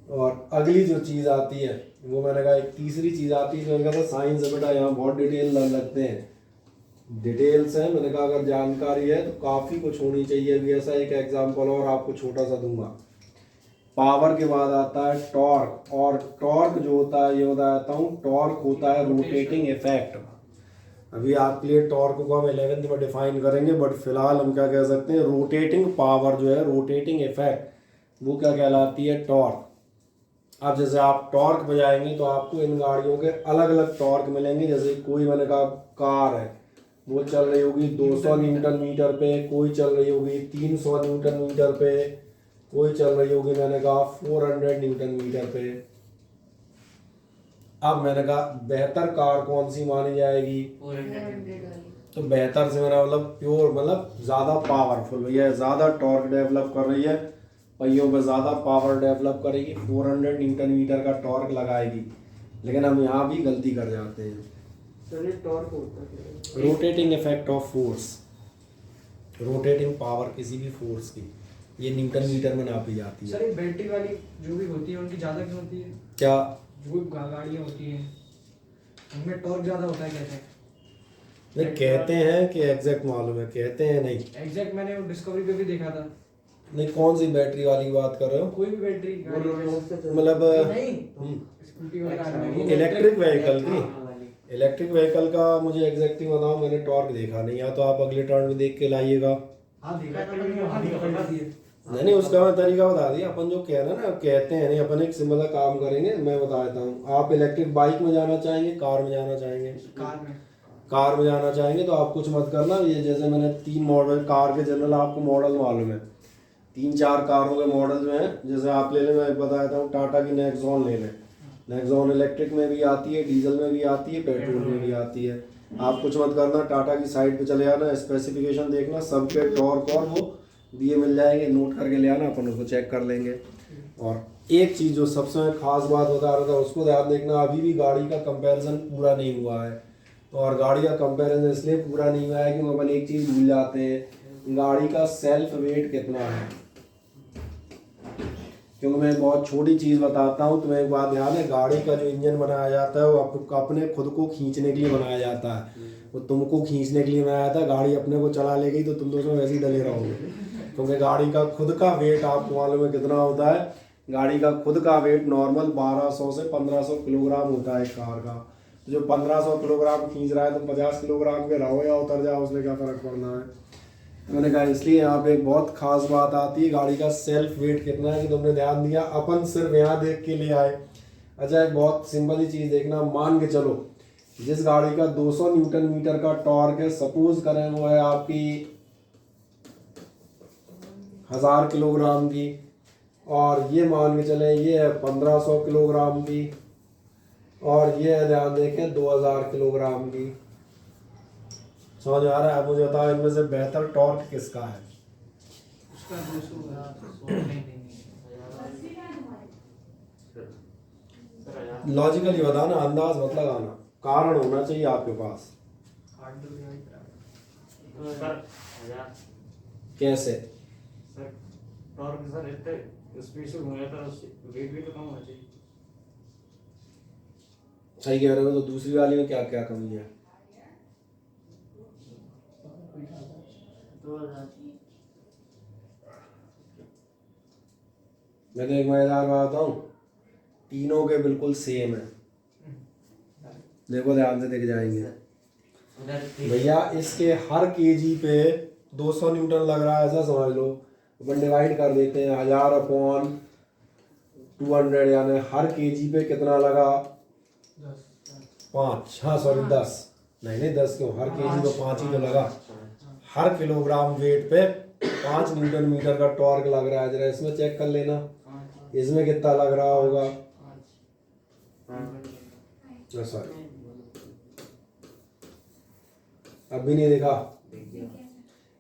और अगली जो चीज़ आती है वो मैंने कहा एक तीसरी चीज़ आती है, जो मैंने कहा था साइंस है बेटा, यहाँ बहुत डिटेल लगते हैं, डिटेल्स हैं। मैंने कहा अगर जानकारी है तो काफ़ी कुछ होनी चाहिए। अभी ऐसा एक एग्जांपल और आपको छोटा सा दूंगा। पावर के बाद आता है टॉर्क, और टॉर्क जो होता है ये बताता हूँ, टॉर्क होता है रोटेटिंग इफेक्ट। अभी आपके लिए टॉर्क को हम 11th में डिफाइन करेंगे, बट फिलहाल हम क्या कह सकते हैं, रोटेटिंग पावर जो है, रोटेटिंग इफेक्ट, वो क्या कहलाती है, टॉर्क। अब जैसे आप टॉर्क पे जाएंगे तो आपको इन गाड़ियों के अलग अलग टॉर्क मिलेंगे। जैसे कोई मैंने कहा कार है, वो चल रही होगी 200 न्यूटन मीटर पे, कोई चल रही होगी 300 न्यूटन मीटर पे, कोई चल रही होगी मैंने कहा 400 न्यूटन मीटर पे। अब मैंने कहा बेहतर कार कौन सी मानी जाएगी, 400 तो बेहतर से मेरा मतलब प्योर, मतलब ज़्यादा पावरफुल, भैया ज़्यादा टॉर्क डेवलप कर रही है, पहियों पे ज़्यादा पावर डेवलप करेगी, 400 न्यूटन मीटर का टॉर्क लगाएगी। लेकिन हम यहाँ भी गलती कर जाते हैं। चलिए टॉर्क होता है rotating effect of force, rotating power किसी भी फोर्स की, ये न्यूटन मीटर में नापी जाती है। सर ये बैटरी वाली जो भी होती है उनकी ज़्यादा क्यों होती है? क्या जो गाड़ियाँ होती हैं उनमें टॉर्क ज़्यादा होता है कहते हैं? नहीं कहते हैं कि एग्जैक्ट मालूम है, कहते हैं नहीं एग्जैक्ट मैंने डिस्कवरी पे भी देखा था। नहीं। कौन सी बैटरी वाली बात कर रहे हो? कोई भी बैटरी मतलब नहीं, स्कूटी वगैरह इलेक्ट्रिक व्हीकल की, इलेक्ट्रिक व्हीकल का मुझे एग्जैक्टली बताओ, मैंने टॉर्क देखा नहीं, या तो आप अगले टर्न में देख के लाइएगा। हाँ देखा था मैंने, हाँ बता दिए। नहीं उसका मैं तरीका बता दिया। अपन जो कह रहे हैं ना, कहते हैं नहीं, अपन एक सिंपल सा काम करेंगे, मैं बता देता हूँ। आप इलेक्ट्रिक बाइक में जाना चाहेंगे, कार में जाना चाहेंगे? कार में जाना चाहेंगे तो आप कुछ मत करना। ये जैसे मैंने 3 मॉडल कार के जनरल आपको मॉडल मालूम है, 3-4 कारों के मॉडल जो हैं, जैसे आप ले लें, मैं बता देता हूँ, टाटा की नेक्सॉन ले लें। नेक्सॉन इलेक्ट्रिक में भी आती है, डीजल में भी आती है, पेट्रोल में भी आती है। आप कुछ मत करना, टाटा की साइट पे चले जाना, स्पेसिफिकेशन देखना, सबके टॉर्क और वो दिए मिल जाएंगे, नोट करके ले आना, अपन उसको चेक कर लेंगे। और एक चीज़ जो सबसे खास बात बता रहा था उसको ध्यान देखना, अभी भी गाड़ी का कंपैरिजन पूरा नहीं हुआ है। और गाड़ी का कंपैरिजन इसलिए पूरा नहीं हुआ है कि अपन एक चीज़ भूल जाते हैं, गाड़ी का सेल्फ वेट कितना है। क्योंकि मैं बहुत छोटी चीज़ बताता हूँ, तुम्हें एक बात ध्यान है, गाड़ी का जो इंजन बनाया जाता है वो अपने खुद को खींचने के लिए बनाया जाता है, वो तुमको खींचने के लिए बनाया जाता है। गाड़ी अपने को चला ले गई तो तुम तो उसमें वैसे ही डले रहोगे, क्योंकि गाड़ी का खुद का वेट आपको मालूम है कितना होता है। गाड़ी का खुद का वेट नॉर्मल 1200 से 1500 किलोग्राम होता है कार का। तो जो 1500 किलोग्राम खींच रहा है, तुम 50 किलोग्राम के रहो या उतर जाओ, उसमें क्या फ़र्क पड़ना है। मैंने कहा इसलिए यहाँ पे एक बहुत खास बात आती है, गाड़ी का सेल्फ वेट कितना है, कि तुमने ध्यान दिया। अपन सिर्फ यहाँ देख के ले आए। अच्छा एक बहुत सिंपल ही चीज़ देखना, मान के चलो जिस गाड़ी का 200 न्यूटन मीटर का टॉर्क है, सपोज करें वो है आपकी 1000 किलोग्राम की, और ये मान के चले ये है 1500 किलोग्राम की, और ये है ध्यान देखें 2000 किलोग्राम की। समझ आ रहा है? आप मुझे बताओ इनमें से बेहतर टॉर्क किसका है? इसका 200 नहीं देंगे। लॉजिकली बताना, अंदाज मत लगाना, कारण होना चाहिए आपके पास। सर कैसे? सर टॉर्क सर इतने स्पीड से घूम जाता है, वेट भी तो कम होना चाहिए। सही कह रहे हो। तो दूसरी वाली में क्या क्या कमी है? 2000 मैं तो एक मजेदार बात बताऊं, तीनों के बिल्कुल सेम है। देखो ध्यान से देख जाएंगे उधर भैया, इसके हर केजी पे 200 न्यूटन लग रहा है, ऐसा समझ लो। अपन डिवाइड कर देते हैं 1000 अपॉन 200, यानी हर केजी पे कितना लगा? 5, हाँ सॉरी 10, नहीं 10 क्यों, हर केजी पे 5 ही तो लगा। हर किलोग्राम वेट पे 5 न्यूटन मीटर का टॉर्क लग रहा है। जरा इसमें चेक कर लेना, इसमें कितना लग रहा होगा? सॉरी, अभी नहीं देखा,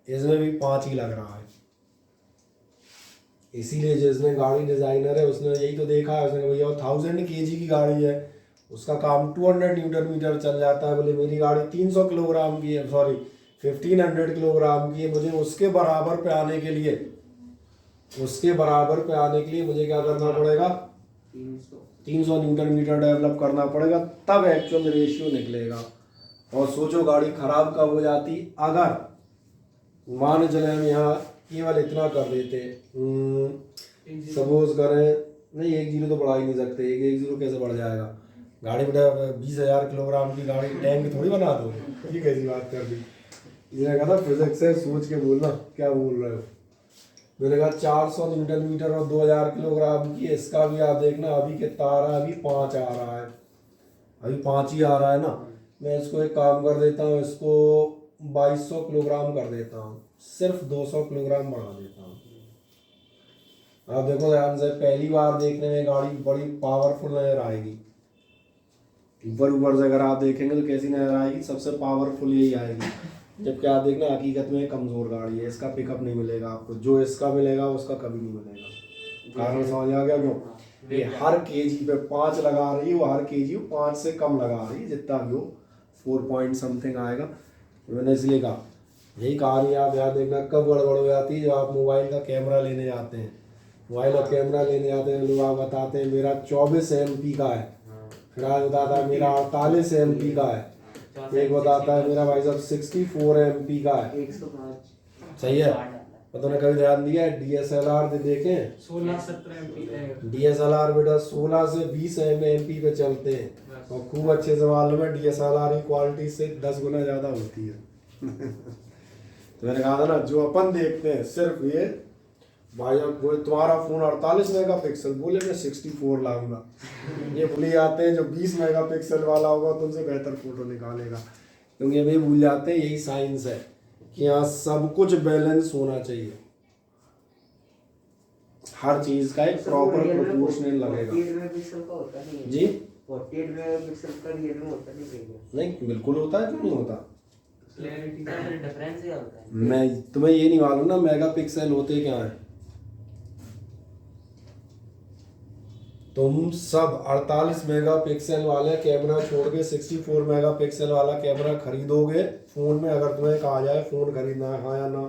इसमें भी 5 ही लग रहा है। इसीलिए जिसने गाड़ी डिजाइनर है उसने यही तो देखा है, उसने कहा भैया 1000 केजी की गाड़ी है, उसका काम 200 न्यूटन मीटर चल जाता है। बोले मेरी गाड़ी 300 किलोग्राम की है, सॉरी 1500 किलोग्राम की है, मुझे उसके बराबर पे आने के लिए, मुझे क्या करना पड़ेगा? 300 न्यूटन मीटर डेवलप करना पड़ेगा, तब एक्चुअल रेशियो निकलेगा। और सोचो गाड़ी खराब कब हो जाती? अगर मान चले हम यहाँ केवल इतना कर देते, सपोज करें, नहीं 1 जीरो तो बढ़ा ही नहीं सकते, 1 जीरो कैसे बढ़ जाएगा? गाड़ी बेटा 20,000 किलोग्राम की गाड़ी टैंक थोड़ी बना दो, ये कैसी बात कर दी? इसने कहा था फिजिक्स से सोच के बोलना क्या बोल रहे हो। मैंने कहा 400 न्यूटन मीटर और 2000 किलोग्राम की, इसका भी आप देखना अभी कितना आ रहा है, अभी 5 आ रहा है, अभी 5 ही आ रहा है ना। मैं इसको एक काम कर देता हूँ, इसको 2200 किलोग्राम कर देता हूँ, सिर्फ 200 किलोग्राम बढ़ा देता हूँ। आप देखो ध्यान से, पहली बार देखने में गाड़ी बड़ी पावरफुल नजर आएगी, ऊपर से अगर आप देखेंगे तो कैसी नजर आएगी? सबसे पावरफुल यही आएगी। जबकि आप देखना हकीकत में कमजोर गाड़ी है, इसका पिकअप नहीं मिलेगा आपको, जो इसका मिलेगा उसका कभी नहीं मिलेगा। कारण समझ आ गया क्यों? ये हर केजी पे 5 लगा रही है, वो हर केजी 5 से कम लगा रही है, जितना भी हो 4 पॉइंट समथिंग आएगा। मैंने इसलिए कहा, यही कहानी आप याद देखना कब गड़बड़ हो जाती है, जब आप मोबाइल का कैमरा लेने जाते हैं, मोबाइल का कैमरा लेने जाते हैं, लोग आप बताते हैं मेरा 24 MP का है, फिर आज बताता है मेरा 48 MP का है, एक बताता है मेरा भाई साहब 64 MP का है। 105 सही है। तो तुमने कभी ध्यान दिया है DSLR देखें? 16-17 MP DSLR बेटा 16 से 20 MP पे चलते हैं, और खूब अच्छे से मालूम है DSLR की क्वालिटी से 10 गुना ज़्यादा होती है। तो मैंने कहा था ना, जो अपन देखते हैं सिर्फ ये, भाई अब बोले तुम्हारा फ़ोन 48 मेगापिक्सल, बोले मैं 64 लाऊंगा। ये भूल जाते हैं जो 20 मेगापिक्सल वाला होगा तुमसे बेहतर फोटो निकालेगा, क्योंकि अभी भूल जाते हैं यही साइंस है कि यहाँ सब कुछ बैलेंस होना चाहिए, हर चीज का एक प्रॉपर प्रोपोर्शनल लगेगा। 48 मेगापिक्सल का होता नहीं है जी 48 मेगापिक्सल का रियल में होता नहीं है। नहीं बिल्कुल होता है, क्यों नहीं होता? क्लैरिटी का डिफरेंस क्या होता है? मैं तुम्हें ये नहीं मालूम ना मेगापिक्सल होते क्या है? तुम सब 48 मेगापिक्सल वाले कैमरा छोड़ के 64 मेगापिक्सल वाला कैमरा खरीदोगे फोन में, अगर तुम्हें कहा जाए फोन खरीदना है, हाँ या ना?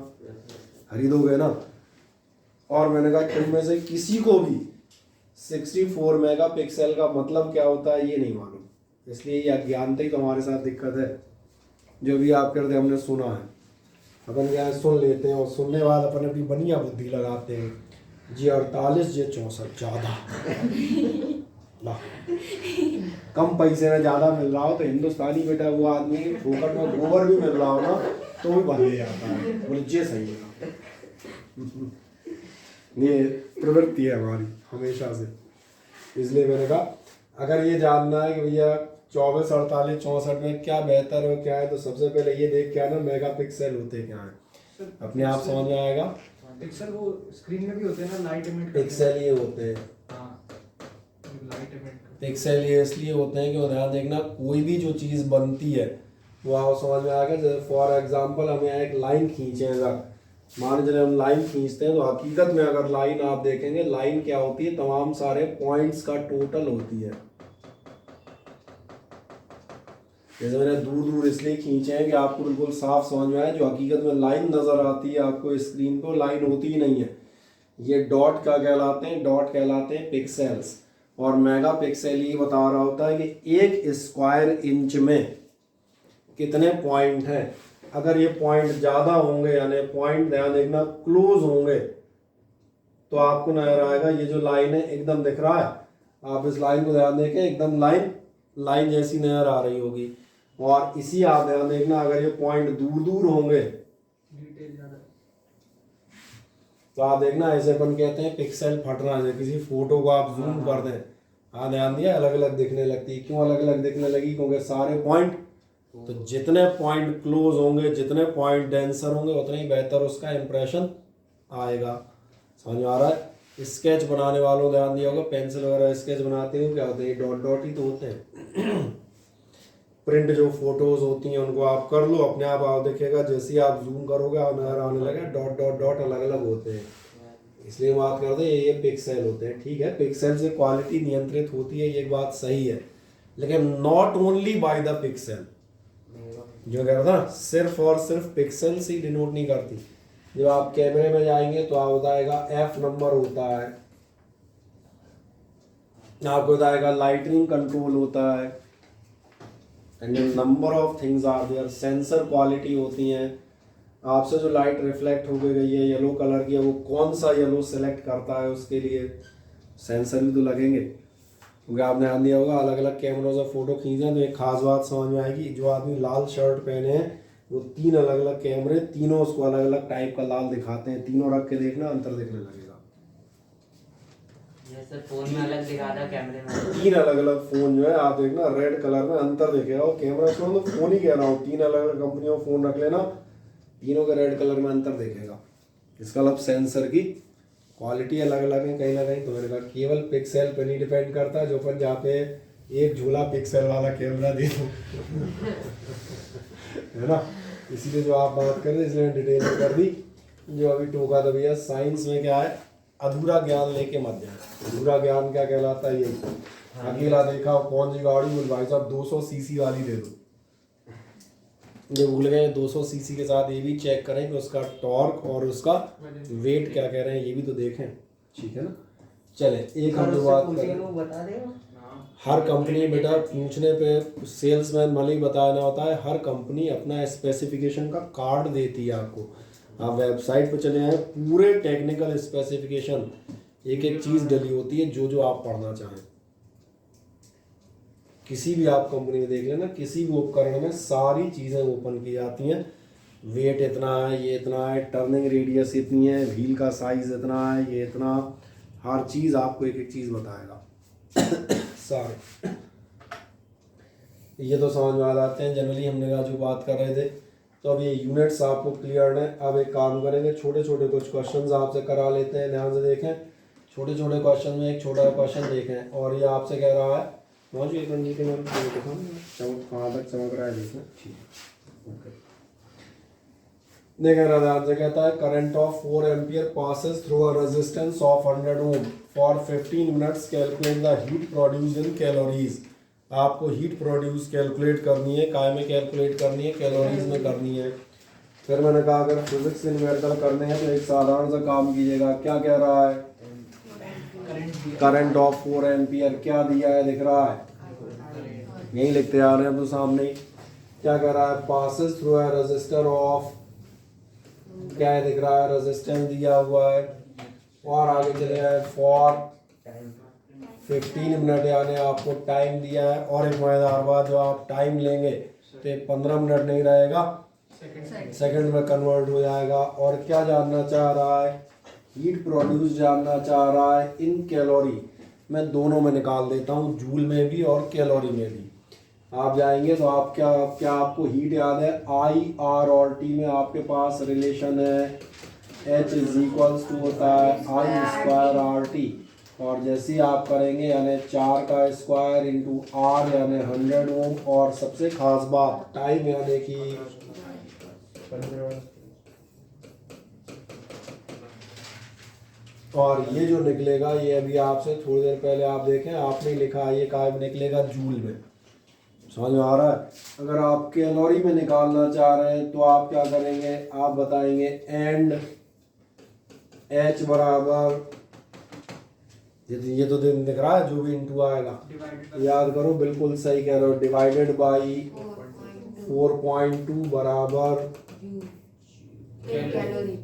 खरीदोगे ना। और मैंने कहा तुम में से किसी को भी 64 मेगापिक्सल का मतलब क्या होता है ये नहीं मालूम, इसलिए ये अज्ञानता ही तुम्हारे साथ दिक्कत है। जो भी आप करते हमने सुना है, अपन क्या है सुन लेते हैं, और सुनने के बाद अपन अपनी बढ़िया बुद्धि लगाते हैं, जी 48 जी 64 ज़्यादा कम पैसे में ज़्यादा मिल रहा हो तो हिंदुस्तानी बेटा वो आदमी फोकट में गोबर भी मिल रहा हो ना तो भी बंद जाता है, बोले ये सही है। ये प्रवृत्ति है हमारी हमेशा से, इसलिए मैंने कहा अगर ये जानना है कि भैया 24, 48, 64 में क्या बेहतर हो क्या है, तो सबसे पहले ये देख के आना मेगापिक्सल होते क्या है, अपने आप समझ में आएगा। पिक्सल वो स्क्रीन में भी होते हैं ना, लाइट एमिट पिक्सल ये होते हैं, लाइट एमिट पिक्सल ये इसलिए होते हैं कि ध्यान देखना कोई भी जो चीज़ बनती है वो आप समझ में आ गया। जैसे फॉर एग्जांपल हमें एक लाइन खींचे अगर, मान चले हम लाइन खींचते हैं तो हकीकत में अगर लाइन आप देखेंगे, लाइन क्या होती है, तमाम सारे पॉइंट्स का टोटल होती है। जैसे मैंने दूर दूर इसलिए खींचे हैं कि आपको बिल्कुल साफ समझ में आए। जो हकीकत में लाइन नजर आती है आपको स्क्रीन पर, लाइन होती ही नहीं है। ये डॉट क्या कहलाते हैं, डॉट कहलाते हैं पिक्सेल्स। और मेगा पिक्सल ये बता रहा होता है कि 1 स्क्वायर इंच में कितने पॉइंट हैं। अगर ये पॉइंट ज़्यादा होंगे, यानी पॉइंट ध्यान देखना क्लोज होंगे, तो आपको नजर आएगा ये जो लाइन है एकदम दिख रहा है, आप इस लाइन को ध्यान देखें, एकदम लाइन जैसी नजर आ रही होगी। और इसी आप ध्यान देखना, अगर ये पॉइंट दूर दूर होंगे तो आप देखना ऐसे अपन कहते हैं पिक्सल फटना है। किसी फोटो को आप जूम कर दें, हाँ ध्यान दिया, अलग अलग दिखने लगती है। क्यों अलग अलग दिखने लगी? क्योंकि सारे पॉइंट, तो जितने पॉइंट क्लोज होंगे, जितने पॉइंट डेंसर होंगे, उतना ही बेहतर उसका इंप्रेशन आएगा। समझ में आ रहा है? स्केच बनाने वालों ध्यान दिया होगा, पेंसिल वगैरह स्केच बनाते हो क्या होते हैं, डॉट डॉट ही तो होते हैं। प्रिंट जो फोटोज होती हैं उनको आप कर लो, अपने आप देखेगा, जैसे ही आप जूम करोगे आप नजर आने लगे डॉट डॉट डॉट अलग अलग होते हैं। इसलिए बात करते हैं ये पिक्सेल होते हैं। ठीक है, पिक्सेल से क्वालिटी नियंत्रित होती है, ये बात सही है, लेकिन not only by the pixel. जो कह रहा था सिर्फ और सिर्फ पिक्सल से डिनोट नहीं करती। जब आप कैमरे में जाएंगे तो आप बताएगा F नंबर होता है, आपको बताएगा लाइटनिंग कंट्रोल होता है, and number of things are there. Sensor quality होती हैं, आपसे जो लाइट रिफ्लेक्ट हो गई है येलो कलर की है, वो कौन सा येलो सेलेक्ट करता है, उसके लिए सेंसर भी तो लगेंगे। क्योंकि आपने ध्यान दिया होगा अलग अलग कैमरों से फोटो खींचे तो एक खास बात समझ में आएगी, जो आदमी लाल शर्ट पहने हैं वो 3 अलग अलग कैमरे, तीनों उसको अलग अलग टाइप का लाल दिखाते हैं। तीनों रख के देखना, अंतर दिखने लगेगा। जैसे फोन में अलग दिखा था, कैमरे में 3 अलग अलग फोन जो है आप देखना रेड कलर में अंतर दिखेगा। और कैमरा से तो फोन ही कह रहा हूँ, 3 अलग अलग कंपनियों फोन रख लेना, तीनों के रेड कलर में अंतर दिखेगा। इसका मतलब सेंसर की क्वालिटी अलग अलग है कहीं ना कहीं। तो मैंने कहा केवल पिक्सल पे नहीं डिपेंड करता, जो अपन जहाँ पे एक झूला पिक्सल वाला कैमरा दे दो है ना। इसीलिए जो आप बात कर रहे हैं इसलिए डिटेल में कर दी। जो अभी टोका था भैया, साइंस में क्या है, अधूरा ज्ञान लेके मत जाए। अधूरा ज्ञान क्या कहलाता है? ये अकेला देखा कौन सी गाड़ी, बोल भाई साहब 200 सीसी वाली दे दो। ये भूल गए 200 सीसी के साथ ये भी चेक करें कि उसका टॉर्क और उसका वेट क्या कह रहे हैं, ये भी तो देखें। ठीक है ना। चले एक हम जो बात करें, बता दे। हर कंपनी बेटा पूछने पे सेल्समैन भले ही बताना होता है, हर कंपनी अपना स्पेसिफिकेशन का कार्ड देती है आपको। आप वेबसाइट पे चले आए, पूरे टेक्निकल स्पेसिफिकेशन एक एक चीज़ डली होती है, जो जो आप पढ़ना चाहें। किसी भी आप कंपनी में देख लेना, किसी भी उपकरण में सारी चीज़ें ओपन की जाती हैं। वेट इतना है, ये इतना है, टर्निंग रेडियस इतनी है, व्हील का साइज़ इतना है, ये इतना, हर चीज़ आपको एक एक चीज़ बताएगा सारे। ये तो समझ में आ जाते हैं जनरली, हमने कहा जो बात कर रहे थे। तो अब ये यूनिट्स आपको क्लियर है। अब एक काम करेंगे, छोटे छोटे कुछ क्वेश्चंस आपसे करा लेते हैं। ध्यान से देखें, छोटे छोटे क्वेश्चन में एक छोटा क्वेश्चन देखें, और ये आपसे कह रहा है पहुँच एक मंजिल के नाम चमक कहाँ तक चमक रहा है देखना। ठीक ओके, देखें ध्यान से, कहता है current of 4 ampere passes through a resistance of 100 ohm for 15 minutes, calculate the heat produced in calories. आपको हीट प्रोड्यूस कैलकुलेट करनी है, काय में कैलकुलेट करनी है, कैलोरीज में करनी है। फिर मैंने कहा अगर फिजिक्स से न्यूमेरिकल करने हैं तो एक साधारण सा काम कीजिएगा। क्या कह रहा है? करंट ऑफ 4 एम्पियर क्या दिया है, दिख रहा है, यही लिखते आ रहे हैं तो सामने ही। क्या कह रहा है? Passes through a resistor of, क्या है दिख रहा है, रेजिस्टेंस दिया हुआ है। और आगे चले आए फॉर 15 मिनट, यानी आपको टाइम दिया है। और एक मजेदार बात, जो आप टाइम लेंगे तो 15 मिनट नहीं रहेगा, सेकंड में कन्वर्ट हो जाएगा। और क्या जानना चाह रहा है? हीट प्रोड्यूस जानना चाह रहा है इन कैलोरी। मैं दोनों में निकाल देता हूँ, जूल में भी और कैलोरी में भी। आप जाएंगे तो आप क्या आपको हीट याद है? आई आर और टी में आपके पास रिलेशन है, H इज होता है आई स्क्वायर आर टी। और जैसे ही आप करेंगे यानी 4 का स्क्वायर इंटू आर यानी 100 ओम। और सबसे खास बात टाइम यानी कि और ये जो निकलेगा ये अभी आपसे थोड़ी देर पहले आप देखें आपने लिखा ये काय में निकलेगा जूल में। समझ में आ रहा है? अगर आप कैलोरी में निकालना चाह रहे हैं तो आप क्या करेंगे, आप बताएंगे एंड H बराबर ये तो दिन दिख रहा है जो भी इंटू आएगा, याद करो बिल्कुल सही कह रहे हो, डिवाइडेड बाई 4.2 बराबर कैलोरी।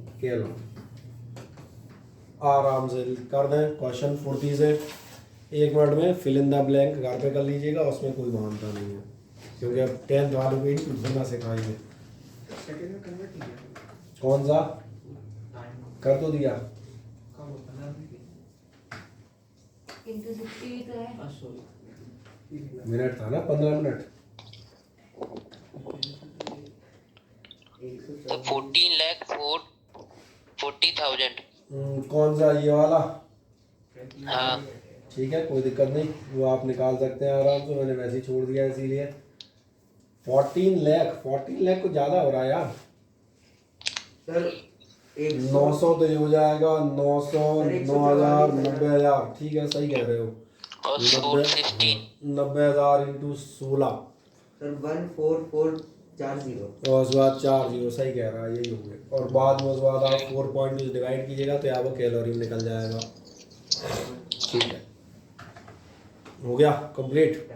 आराम से कर दें क्वेश्चन फुर्ती से, 1 मिनट में फिल इन द ब्लैंक घर पे कर लीजिएगा, उसमें कोई मानता नहीं है क्योंकि अब 10th वालों को ही भरना सिखाएंगे। सेकंड में कन्वर्ट किया कौन सा कर तो दिया कब वो 15 में into 60 तो है। सॉरी मिनट था ना 15 मिनट। तो 14,40,000। कौन सा ये वाला? हाँ ठीक है कोई दिक्कत नहीं, वो आप निकाल सकते हैं आराम से, मैंने वैसे ही छोड़ दिया इसीलिए। 14 लाख को ज़्यादा हो रहा है यार सर। 900 तो ये हो जाएगा 900 9,000 90,000। ठीक है सही कह रहे हो। और 415। 90,000 इंटू 16 सर 14440 और उसके बाद 4 जीरो, सही कह रहा है यही हो गया। और बाद में उसके बाद आप 4 पॉइंट डिवाइड कीजिएगा तो यहाँ पर कैलोरी में निकल जाएगा। ठीक है हो गया कंप्लीट।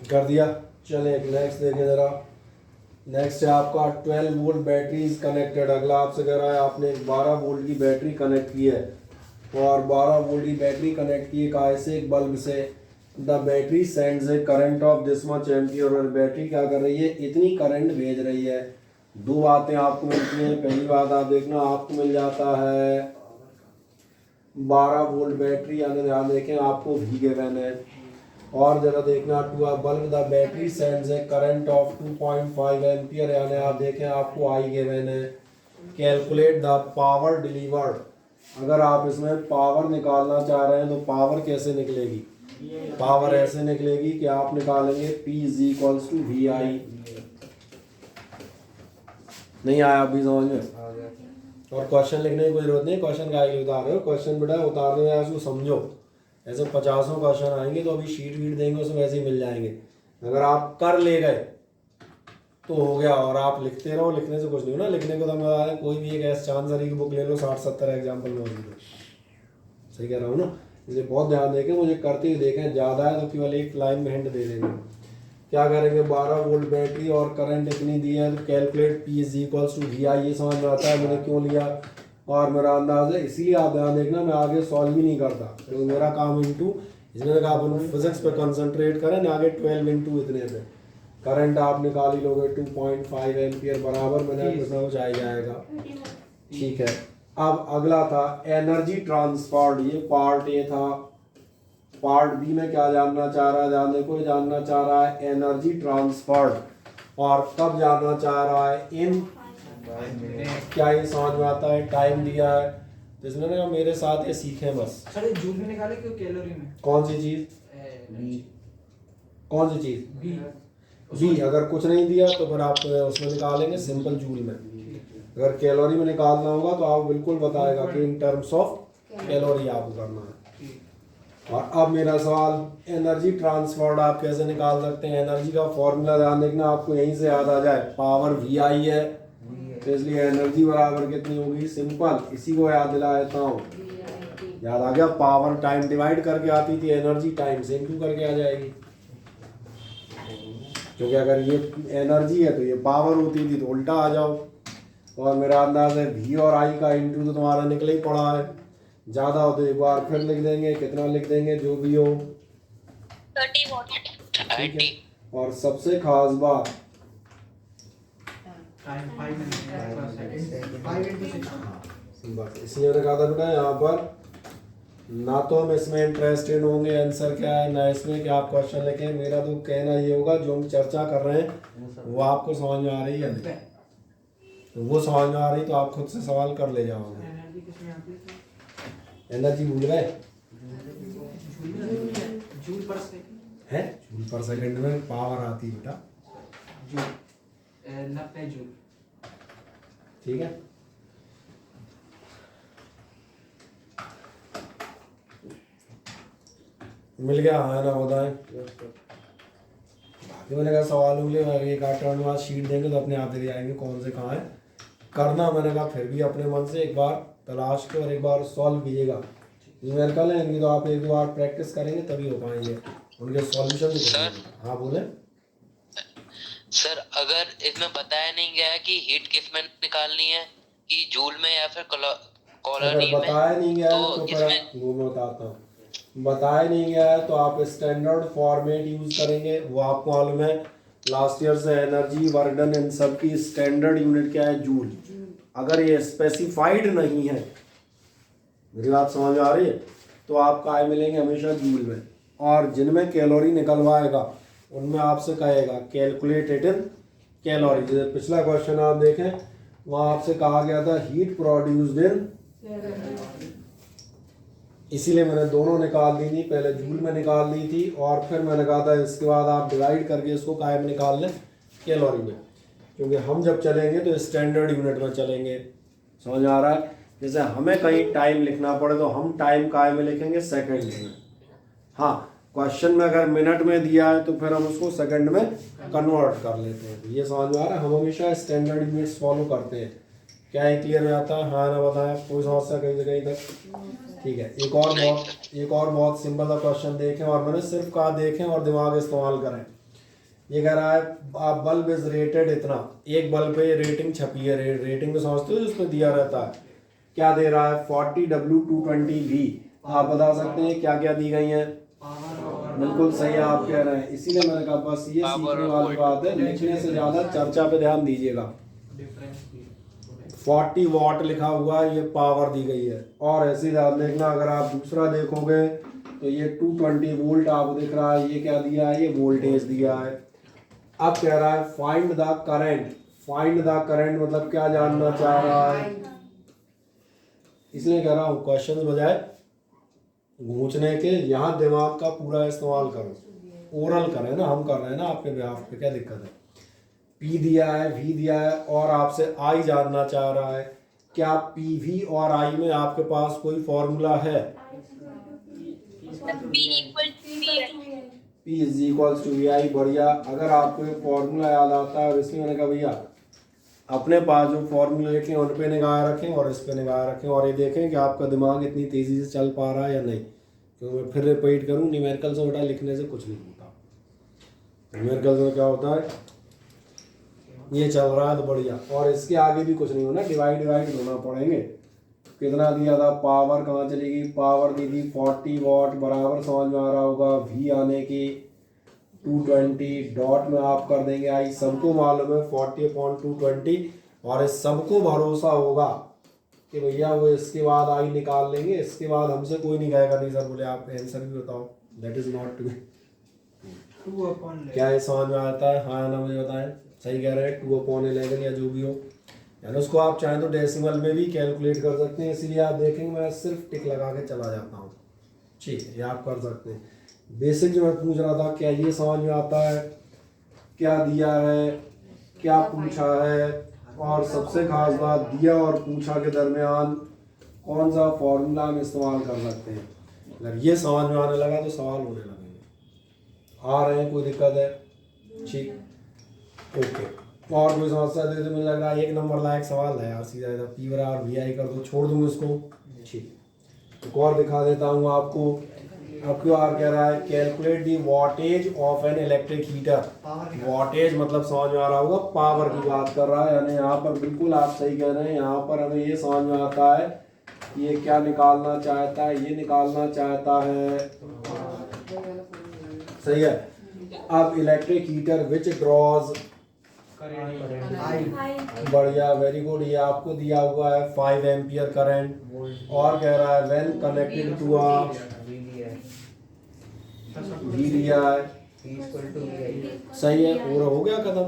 कर दिया। चले एक नेक्स्ट देखें ज़रा। नेक्स्ट है आपका 12 वोल्ट बैटरी कनेक्टेड। अगला आपसे कह रहा है आपने 12 वोल्ट की बैटरी कनेक्ट की है और 12 वोल्ट की बैटरी कनेक्ट की है कहाँ से, एक बल्ब से। The battery sends a current of this much ampere. और बैटरी क्या कर रही है, इतनी करंट भेज रही है। दो बातें आपको मिलती हैं। पहली बात आप देखना आपको मिल जाता है 12 वोल्ट बैटरी, यानी ध्यान देखें आपको भी गिवन है। और जरा देखना to a bulb the battery sends a current of 2.5 ampere, यानी आप देखें आपको आई गिवन है। Calculate the power delivered. अगर आप इसमें पावर निकालना चाह रहे हैं तो पावर कैसे निकलेगी, पावर ऐसे निकलेगी कि आप निकालेंगे P इक्वल्स टू वी आई। नहीं आया अभी समझ में? और क्वेश्चन लिखने की कोई जरूरत नहीं, क्वेश्चन का ही उतार रहे हो। क्वेश्चन बेटा उतारने में उसको समझो, ऐसे 50 क्वेश्चन आएंगे तो अभी शीट वीट देंगे उसमें वैसे ही मिल जाएंगे। अगर आप कर ले गए तो हो गया, और आप लिखते रहो, लिखने से कुछ नहीं होना। लिखने को तो मैं बता दें कोई भी एक एस चांसरी की बुक ले लो, 60-70 एग्जाम्पल में होगी। सही कह रहा हूँ ना? इसलिए बहुत ध्यान देखें, मुझे करते ही देखें, ज़्यादा है तो केवल एक लाइन में हिंट दे देंगे। क्या करेंगे, 12 वोल्ट बैटरी और करंट इतनी दी है तो calculate P equals to V I. ये समझ में आता है मैंने क्यों लिया और मेरा अंदाज है, इसीलिए आप ध्यान देखना मैं आगे सॉल्व भी नहीं करता क्योंकि मेरा काम इंटू, इसमें कहा अपन फिजिक्स पे कंसंट्रेट करें ना, आगे 12 इंटू इतने पे करंट आप निकाल ही लोगे 2.5 एम्पियर बराबर, मैंने कुछ ना कुछ आ जाएगा। ठीक है, अब अगला था एनर्जी ट्रांसफर। ये पार्ट ए था। पार्ट बी में क्या जानना चाह रहा है, ध्यान देखो, जानना चाह रहा है एनर्जी ट्रांसफर और कब जानना चाह रहा है, इन क्या ये समझ में आता है, टाइम दिया है तो इसने कहा मेरे साथ ये सीखें बस। सर ये जूल में निकाले क्यों कैलोरी में? कौन सी चीज, कौन सी चीज बी? अगर कुछ नहीं दिया तो फिर आप उसमें निकालेंगे सिंपल जूल में। अगर कैलोरी में निकालना होगा तो आप बिल्कुल बताएगा कि इन टर्म्स ऑफ कैलोरी आपको करना है। और अब मेरा सवाल एनर्जी ट्रांसफर आप कैसे निकाल सकते हैं। एनर्जी का फॉर्मूला ध्यान देखना आपको यहीं से याद आ जाए, पावर वी आई है तो इसलिए एनर्जी बराबर कितनी होगी, सिंपल, इसी को याद दिला देता हूँ। याद आ गया, पावर टाइम डिवाइड करके आती थी, एनर्जी टाइम से इंटू करके आ जाएगी। क्योंकि अगर ये एनर्जी है तो ये पावर होती थी तो उल्टा आ जाओ। और मेरा अंदाज है वी और आई का इंटू तो तुम्हारा निकल ही पड़ा है। ज़्यादा हो तो एक बार फिर लिख देंगे, कितना लिख देंगे जो भी हो 30 वॉट। ठीक है। और सबसे खास बात इसलिए मैंने कहा था बेटा यहाँ पर ना तो हम इसमें इंटरेस्टेड होंगे आंसर क्या है, ना इसमें कि आप क्वेश्चन लिखें। मेरा तो कहना ये होगा जो हम चर्चा कर रहे हैं वो आपको समझ में आ रही है, तो वो समझ में आ रही तो आप खुद से सवाल कर ले जाओगे। एनर्जी भूल गए? जूल पर सेकंड है, जूल पर सेकंड में पावर आती है बेटा, जूल 90 जूल। ठीक है। मिल गया, हाँ ना बताएं। बाकी मैंने कहा सवाल के लिए एक 8 टर्न बाद शीट देंगे तो अपने आप दे आएंगे कौन से कहाँ है करना। मैंने कहा फिर भी अपने मन से एक बार तलाश के और एक बार सॉल्व कीजिएगा। न्यूमेरिकल है इनकी तो आप एक दो बार प्रैक्टिस करेंगे तभी हो पाएंगे उनके सॉल्यूशन। सर, हाँ बोले सर अगर इसमें बताया नहीं गया है कि हीट किस में निकालनी है, कि जूल में या फिर कॉलोनी में, बताया नहीं गया तो तो फिर इसमें वो मैं बताता हूँ। बताया नहीं गया है तो आप स्टैंडर्ड फॉर्मेट यूज करेंगे। वो आपको मालूम है लास्ट ईयर से एनर्जी वर्क डन इन सब की स्टैंडर्ड यूनिट क्या है, जूल। अगर ये स्पेसिफाइड नहीं है, मेरी बात समझ आ रही है, तो आपका आय मिलेंगे हमेशा जूल में। और जिनमें कैलोरी निकलवाएगा उनमें आपसे कहेगा कैलकुलेटेड इन कैलोरी। जैसे पिछला क्वेश्चन आप देखें वहाँ आपसे कहा गया था हीट प्रोड्यूस्ड इन, इसीलिए मैंने दोनों निकाल दी थी, पहले जूल में निकाल दी थी और फिर मैंने कहा था इसके बाद आप डिवाइड करके इसको काय में निकाल लें, कैलोरी में। क्योंकि हम जब चलेंगे तो स्टैंडर्ड यूनिट में चलेंगे। समझ आ रहा है? जैसे हमें कहीं टाइम लिखना पड़े तो हम टाइम काय में लिखेंगे, सेकंड में। हाँ, क्वेश्चन में अगर मिनट में दिया है तो फिर हम उसको सेकंड में कन्वर्ट कर लेते हैं। ये समझ में आ रहा है? हम हमेशा स्टैंडर्ड यूनिट्स फॉलो करते हैं। क्या है, क्लियर हो जाता है? हाँ ना बताएं, कोई समस्या कहीं से कहीं तक? ठीक है। एक और बहुत सिंपल सा क्वेश्चन देखें और मैंने सिर्फ कहा देखें और दिमाग इस्तेमाल करें। ये कह रहा है आप बल्ब इज रेटेड इतना, एक बल्ब पे रेटिंग छपी है, रेटिंग में समझते हो जिसमें दिया रहता है, क्या दे रहा है 40W 220V। आप बता सकते हैं क्या क्या दी गई हैं? बिल्कुल सही है, आप कह रहे हैं। इसीलिए मैंने कहा बस ये सीखने वाली बात है, लिखने से ज्यादा चर्चा पे ध्यान दीजिएगा। 40 वॉट लिखा हुआ है, ये पावर दी गई है। और ऐसे ध्यान देखना, अगर आप दूसरा देखोगे तो ये 220 वोल्ट आपको दिख रहा है, ये क्या दिया है, ये वोल्टेज दिया है। अब कह रहा है find the current. Find the current मतलब क्या जानना चाह रहा है, इसलिए कह रहा हूँ क्वेश्चन बजाय घूंचने के यहाँ दिमाग का पूरा इस्तेमाल करो। ओरल करें ना, हम कर रहे हैं ना आपके बिहाफ पे, क्या दिक्कत है? P दिया है, V दिया है और आपसे I जानना चाह रहा है। क्या PV और I में आपके पास कोई फॉर्मूला है? P is equals to VI। बढ़िया। अगर आपको एक फॉर्मूला याद आता है और इसमें मैंने कहा भैया अपने पास जो फॉर्मूले लिखे उन पे निगाह रखें और इस पे निगाह रखें और ये देखें कि आपका दिमाग इतनी तेज़ी से चल पा रहा है या नहीं। क्योंकि मैं फिर रिपीट करूँ, न्यूमेरिकल्स में बेटा लिखने से कुछ नहीं होता। न्यूमेरिकल्स में क्या होता है, ये चल रहा है तो बढ़िया, और इसके आगे भी कुछ नहीं होना, डिवाइड होना पड़ेंगे। कितना दिया था, पावर कहाँ चलेगी, पावर दी थी 40 वॉट, बराबर समझ में आ रहा होगा V आने की 220, डॉट में आप कर देंगे आई। सबको मालूम है 40/220 और इस सबको भरोसा होगा कि भैया वो इसके बाद आई निकाल लेंगे। इसके बाद हमसे कोई नहीं कहेगा नहीं सर बोले आप आंसर भी बताओ, दैट इज नॉट टू। क्या ये समझ में आता है? हाँ ना, मुझे बताएं। सही कह रहे हैं, 2/11 या जो भी हो, यानी उसको आप चाहें तो डेसिमल में भी कैलकुलेट कर सकते हैं। इसीलिए आप देखेंगे मैं सिर्फ टिक लगा के चला जाता हूँ। ठीक है, ये आप कर सकते हैं। बेसिक जो मैं पूछ रहा था, क्या ये समझ में आता है क्या दिया है, क्या पूछा है, और सबसे खास बात दिया और पूछा के दरमियान कौन सा फॉर्मूला हम इस्तेमाल कर सकते हैं। अगर ये समझ में आने लगा तो सवाल होने लगेंगे। आ रहे हैं, कोई दिक्कत है? ठीक, ओके। और कोई समस्या दे तो मुझे लग रहा है 1 नंबर लायक सवाल है यार, सीधा P बराबर VI कर दो, छोड़ दूँ इसको। ठीक, एक और दिखा देता हूँ आपको। अब क्यों आर कह रहा है calculate the wattage of an electric heater. Wattage मतलब समझ में आ रहा होगा, पावर की बात कर रहा है। यानी यहाँ पर बिल्कुल आप सही कह रहे हैं, यहाँ पर हमें ये समझ में आता है ये क्या निकालना चाहता है, ये निकालना चाहता है, सही है। अब इलेक्ट्रिक हीटर विच ड्रॉज, बढ़िया, वेरी गुड। ये आपको दिया हुआ है 5 एम्पियर करंट और कह रहा है when connected to a V दिया है, सही है। और हो गया खत्म।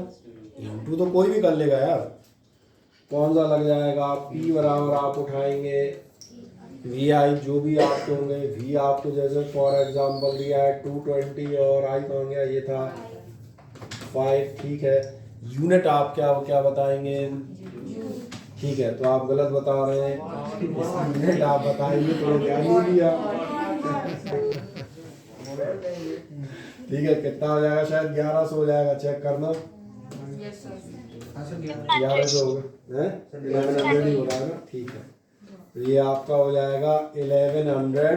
इनटू तो कोई भी कर लेगा यार, कौन सा लग जाएगा। P बराबर आप उठाएंगे वी आई जो भी आपके होंगे, वी आपको जैसे फॉर एग्जांपल दिया है 220 और आई कहाँ गया, ये था 5, ठीक है। यूनिट आप क्या क्या बताएंगे, ठीक है, तो आप गलत बता रहे हैं, यूनिट आप बताएंगे तो क्या नहीं दिया, ठीक है। कितना हो जाएगा, शायद 1100 हो जाएगा, चेक करना। 1100 हो गया, 1100 ही हो रहा है ना, ठीक है। तो ये आपका हो जाएगा 1100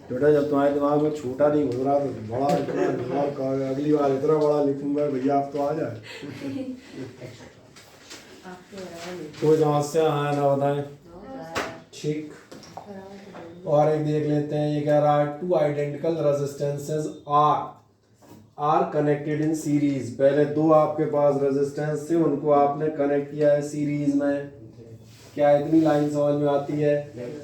बेटा। जब तुम्हारे दिमाग में छोटा नहीं घूम रहा तो बड़ा इतना दिमाग का, अगली बार इतना बड़ा लिखूंगा भैया आप तो आ जाए। कोई समस्या है ना, बताएं, ठीक। और एक देख लेते हैं, ये कह रहा है 2 identical resistances are connected in series. पहले 2 आपके पास रेजिस्टेंस थे, उनको आपने कनेक्ट किया है सीरीज में। क्या इतनी लाइन समझ में आती है,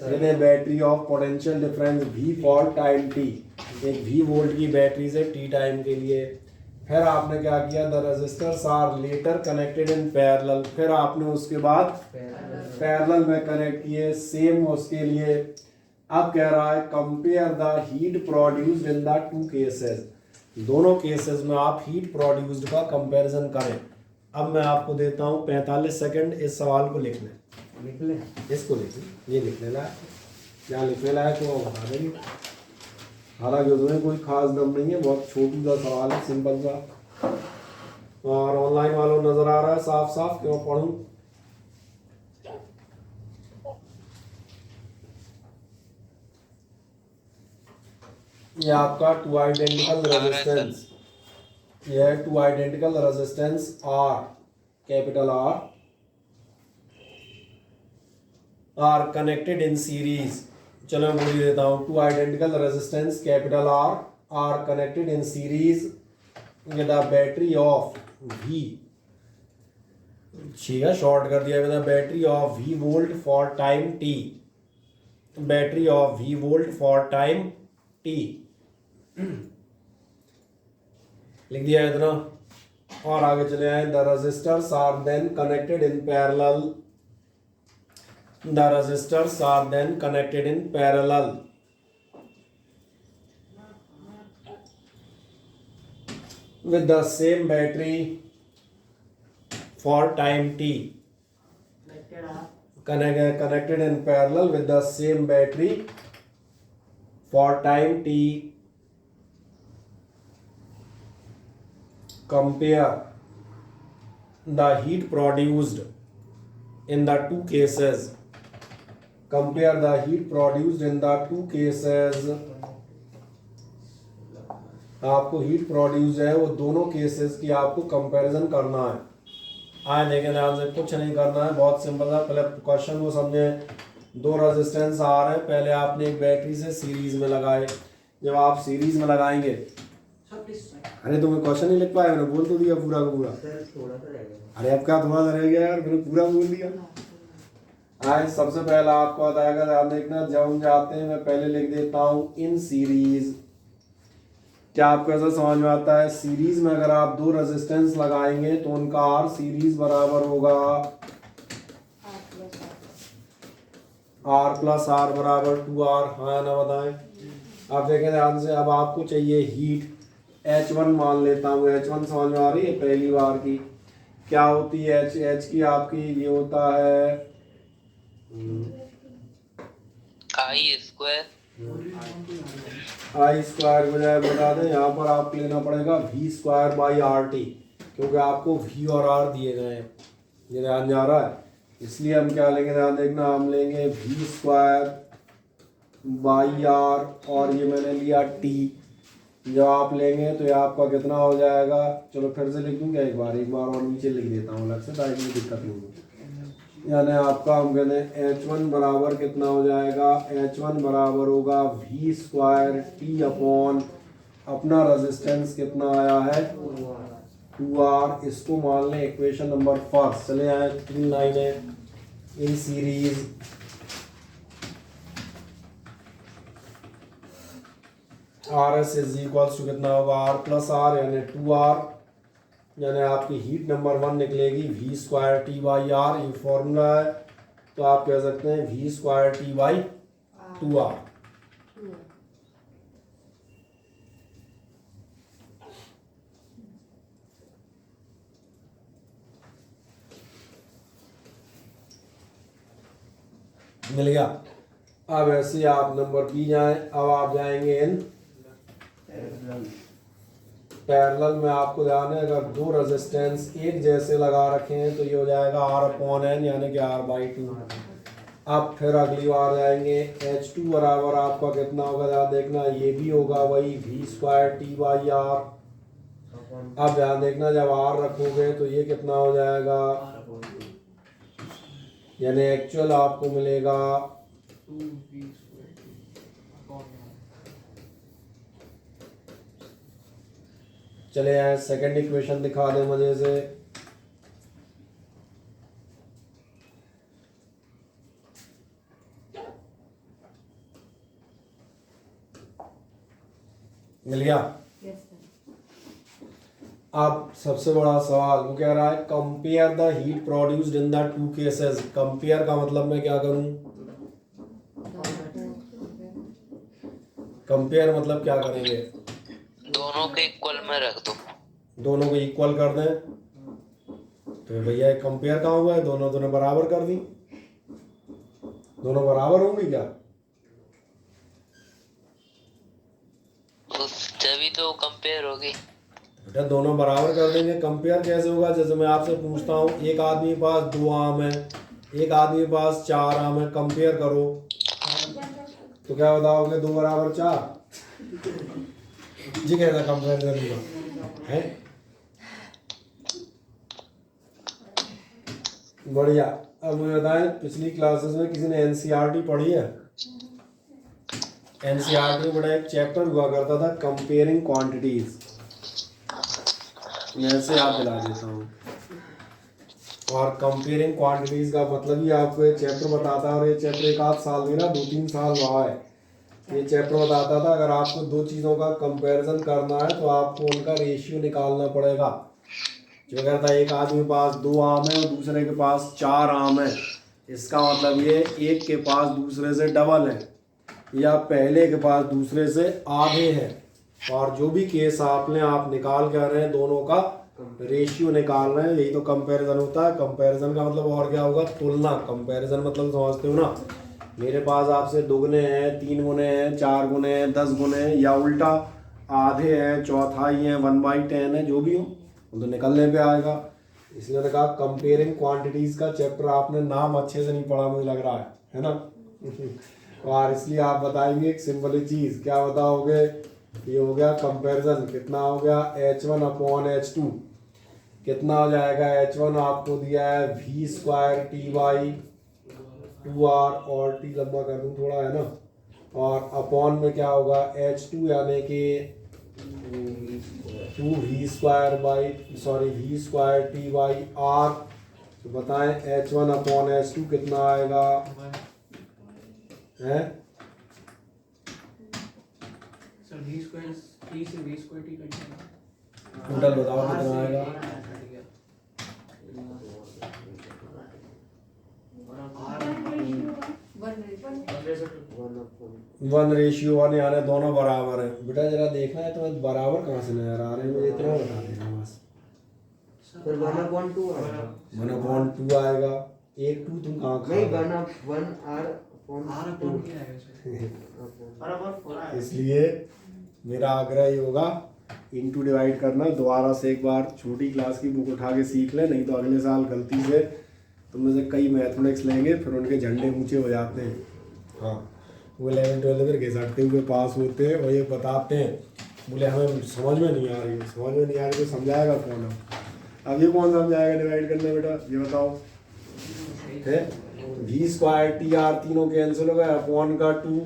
इन्हें battery of potential difference V for time t, एक V वोल्ट की बैटरी से t टाइम के लिए। फिर आपने क्या किया, the resistors are later connected in parallel, फिर आपने उसके बाद पैरेलल में कनेक्ट किए, सेम उसके लिए। अब कह रहा है compare the heat produced in the 2 cases, दोनों केसेस में आप हीट प्रोड्यूस्ड का कंपैरिजन करें। अब मैं आपको देता हूँ 45 सेकंड इस सवाल को लिख लें, इसको लिख लें, ये लिखने लायक, क्या लिखने लायक तो बता देंगे। हालांकि उसमें कोई खास दम नहीं है, बहुत छोटी सा सवाल है, सिंपल सा। और ऑनलाइन वालों नजर आ रहा है साफ साफ, क्यों पढ़ूं। ये आपका 2 आइडेंटिकल रेजिस्टेंस, ये है 2 identical resistance R, capital R connected in series. चलो मैं बोल देता हूँ, 2 identical resistance capital R connected in series with a battery of V, ठीक है, शॉर्ट कर दिया, with a battery of V volt for time t, battery of V volt for time t, लिख दिया इतना। और आगे चले आए, the resistors are then connected in parallel, the resistors are then connected in parallel with the same battery for time t, connected in parallel with the same battery for time t. Compare the heat produced in the 2 cases, compare the heat produced in the 2 cases। आपको heat produce है वो दोनों cases की आपको comparison करना है। आए देखें ध्यान से, कुछ नहीं करना है, बहुत सिंपल है। पहले क्वेश्चन को समझे, 2 रेजिस्टेंस आ रहे हैं, पहले आपने एक बैटरी से सीरीज में लगाए। जब आप सीरीज में लगाएंगे, अरे तुम्हें क्वेश्चन नहीं लिख पाया, मैंने बोल तो दिया पूरा का पूरा। अरे अब क्या थोड़ा सा रह गया यार, मैंने पूरा बोल दिया। आज सबसे पहला आपको बताएगा, ध्यान देखना, जब हम जाते हैं मैं पहले लिख देता हूँ इन सीरीज। क्या आपको ऐसा समझ में आता है, सीरीज में अगर आप 2 रेजिस्टेंस लगाएंगे तो उनका आर सीरीज बराबर होगा R प्लस आर बराबर 2R, हाँ ना बताएं। आप देखें ध्यान से, अब आपको चाहिए हीट, H1 मान लेता हूँ, H1 समझ में आ रही है पहली बार की, क्या होती है H की आपकी, ये होता है I स्क्वायर बजाय बता दें, यहाँ पर आपको लेना पड़ेगा V स्क्वायर बाई RT, क्योंकि आपको V और R दिए गए हैं, ये ध्यान जा रहा है। इसलिए हम क्या लेंगे, ध्यान देखना, हम लेंगे V स्क्वायर बाई R और ये मैंने लिया T। जब आप लेंगे तो ये आपका कितना हो जाएगा, चलो फिर से लिख दूंगा एक बार और नीचे लिख देता हूँ अलग से, ताकि कोई दिक्कत नहीं हो। यानी आपका हम कहते हैं H1 बराबर कितना हो जाएगा, H1 बराबर होगा V स्क्वायर T अपॉन अपना रेजिस्टेंस कितना आया है 2R। इसको मान लें इक्वेशन नंबर फर्स्ट। चले आए 3 लाइनें in series, RS is equals to कितना होगा, R प्लस R यानी 2R यानी आपकी हीट नंबर 1 निकलेगी V square t by R, ये फॉर्मूला है। तो आप कह सकते हैं V square t by 2R। मिल गया। अब ऐसे आप नंबर पी जाएं। अब आप जाएंगे इन पैरेलल में। आपको ध्यान है अगर दो रेजिस्टेंस एक जैसे लगा रखे हैं तो ये हो जाएगा R/N यानी कि R/2। अब फिर अगली बार जाएंगे H2 बराबर आपका कितना होगा, ध्यान देखना ये भी होगा वही V square t by R. अब ध्यान देखना जब R रखोगे तो ये कितना हो जाएगा, यानी एक्चुअल आपको मिलेगा 2V². चले आए सेकंड इक्वेशन दिखा दे मजे से। मिल गया। अब सबसे बड़ा सवाल वो कह रहा है compare the heat produced in the two cases. Compare का मतलब मैं क्या करूं, कंपेयर मतलब क्या करेंगे, दोनों के इक्वल में रख दो, दोनों को इक्वल कर दें। तो भैया कंपेयर कहाँ हुआ है, दोनों दोनों बराबर कर दी, दोनों बराबर होंगी क्या, तो तभी तो कंपेयर होगी। बेटा दोनों बराबर कर देंगे। कंपेयर कैसे होगा, जैसे मैं आपसे पूछता हूँ एक आदमी के पास 2 आम है, एक आदमी के पास 4 आम है, कंपेयर करो तो क्या बताओगे, 2 बराबर 4 जी कैसा कंपेरिजन हुआ है। बढ़िया। अब मुझे बताएं पिछली क्लासेस में किसी ने एनसीईआरटी पढ़ी है। एनसीईआरटी में बड़ा एक चैप्टर हुआ करता था कंपेयरिंग क्वांटिटीज, मैं ऐसे याद दिला देता हूँ। और कंपेयरिंग क्वांटिटीज का मतलब ही आपको ये चैप्टर बताता है, और ये चैप्टर एक आध साल नहीं ना 2-3 साल रहा है। ये चैप्टर बताता था अगर आपको दो चीज़ों का कंपैरिजन करना है तो आपको उनका रेशियो निकालना पड़ेगा। जो कहता है एक आदमी के पास 2 आम है और दूसरे के पास 4 आम है, इसका मतलब ये एक के पास दूसरे से डबल है या पहले के पास दूसरे से आधे हैं। और जो भी केस आपने आप निकाल के आ रहे हैं दोनों का रेशियो निकाल रहे हैं, यही तो कंपैरिजन होता है। कंपैरिजन का मतलब और क्या होगा, तुलना। कंपैरिजन मतलब समझते हो ना, मेरे पास आपसे 2 गुने हैं, 3 गुने हैं, 4 गुने हैं, 10 गुने हैं, या उल्टा आधे हैं, चौथाई हैं, 1/10 है, जो भी हो वो तो निकलने पे आएगा। इसलिए मैंने कहा कंपेयरिंग क्वांटिटीज का चैप्टर आपने नाम अच्छे से नहीं पढ़ा मुझे लग रहा है ना और इसलिए आप बताएंगे एक सिंपल चीज़, क्या बताओगे, ये हो गया कंपैरिजन। कितना हो गया, H1/H2 कितना हो जाएगा, H1 आपको दिया है V square t by 2R और टी लंबा कर दूँ थोड़ा है ना, और अपॉन में क्या होगा H2 यानी कि 2V square t by R। तो बताएं H1/H2 कितना आएगा है, सर V² T से V² T कट जाएगा, टोटल बताओ कितना आएगा। वन रेशियो 1 यानी दोनों बराबर है। बेटा जरा देखना है तो बराबर कहाँ से नजर आ रहे हैं, मुझे इतना बता देना बस। फिर 1/2 आएगा, 1/2 आएगा, 1 2 तुम कहाँ खा नहीं रहे हो? 1/R/2 क्या आएगा सर, इसलिए मेरा आग्रह ये होगा इनटू डिवाइड करना दोबारा से एक बार छोटी क्लास की बुक उठा के सीख ले, नहीं तो अगले साल गलती से तुम में से कई मैथमेटिक्स लेंगे फिर उनके झंडे ऊंचे हो जाते हैं। हाँ वो 11-12 फिर घिसटते हुए पास होते हैं और ये बताते हैं बोले हमें समझ में नहीं आ रही है, समझ में नहीं आ रही तो समझाएगा कौन। अब ये कौन समझाएगा डिवाइड करना, बेटा ये बताओ है। V स्क्वायर टी आर तीनों कैंसिल हो गए, अपॉन का 2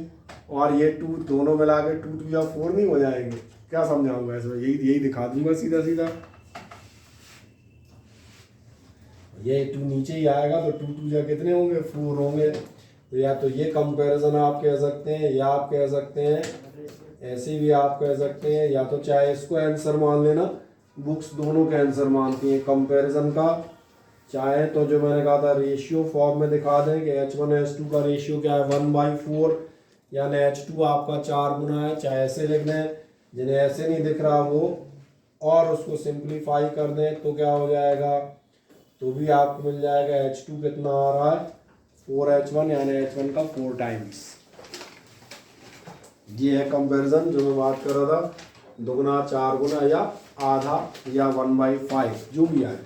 और ये 2 दोनों मिला के 2 2 या 4 नहीं हो जाएंगे, क्या समझाऊंगा इसमें, यही दिखा दूंगा सीधा सीधा। ये 2 नीचे ही आएगा तो 2 2 या कितने होंगे, 4 होंगे। तो या तो ये कंपैरिजन आप कह सकते हैं, या आप कह सकते हैं ऐसे भी आप कह सकते हैं, या तो चाहे इसको आंसर मान लेना बुक्स दोनों के आंसर मानती हैं। कंपैरिजन का चाहे तो जो मैंने कहा था रेशियो फॉर्म में दिखा दें कि H1 H2 का रेशियो क्या है 1/4, यानी H2 आपका 4 गुना है, चाहे ऐसे लिख दें। जिन्हें ऐसे नहीं दिख रहा वो और उसको सिंप्लीफाई कर दें तो क्या हो जाएगा, तो भी आपको मिल जाएगा H2 कितना आ रहा है 4H1, यानी H1 का 4 टाइम्स। ये है कंपैरिजन जो मैं बात कर रहा था, दुगना 4 गुना या आधा या 1/5 जो भी आए,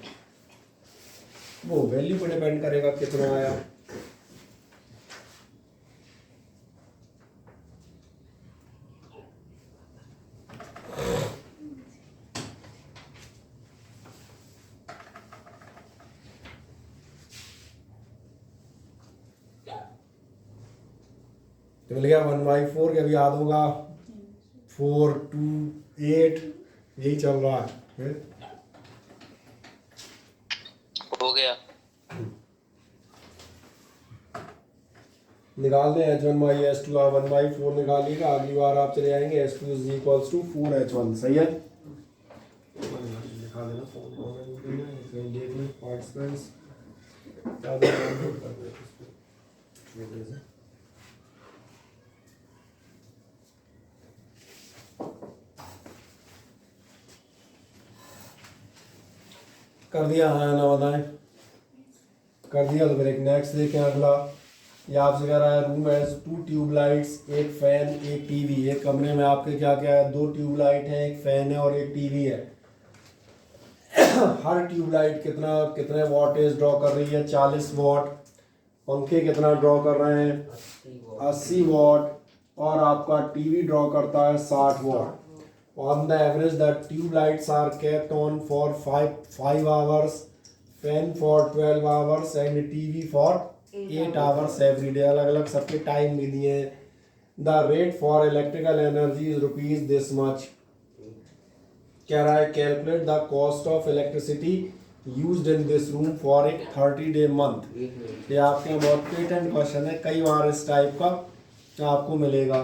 वो वैल्यू पर डिपेंड करेगा कितना आया। तो मिल गया 1/4 के, अभी याद होगा 4 2 8 यही चल रहा है। हो गया। निकाल दें H1/S2, आप 1/4 निकालिएगा, अगली बार आप चले जाएंगे S2 = 4H1। सही है, लिखा देना पार्टिसिपेंट्स कर दिया, हाँ ना बताएं, कर दिया तो फिर एक नेक्स्ट देखें अगला। ये आपसे कह रहा है रूम हैज 2 ट्यूबलाइट्स, एक फैन एक टीवी। एक कमरे में आपके क्या क्या है, 2 ट्यूबलाइट है, एक फैन है और एक टीवी है। हर ट्यूबलाइट कितने वॉटेज ड्रॉ कर रही है, 40 वॉट। पंखे कितना ड्रॉ कर रहे हैं, 80 वॉट। और आपका टीवी ड्रॉ करता है 60 what. On the average, the tube lights are kept on for 5 hours, fan for 12 hours and TV for 8 hours every day. अलग अलग सबके टाइम भी दिए हैं। The rate for electrical energy is rupees this much. कह रहा है calculate the cost of electricity used in this room for a 30-day month. ये आपके बहुत पेटेंट क्वेश्चन है, कई बार इस टाइप का आपको मिलेगा।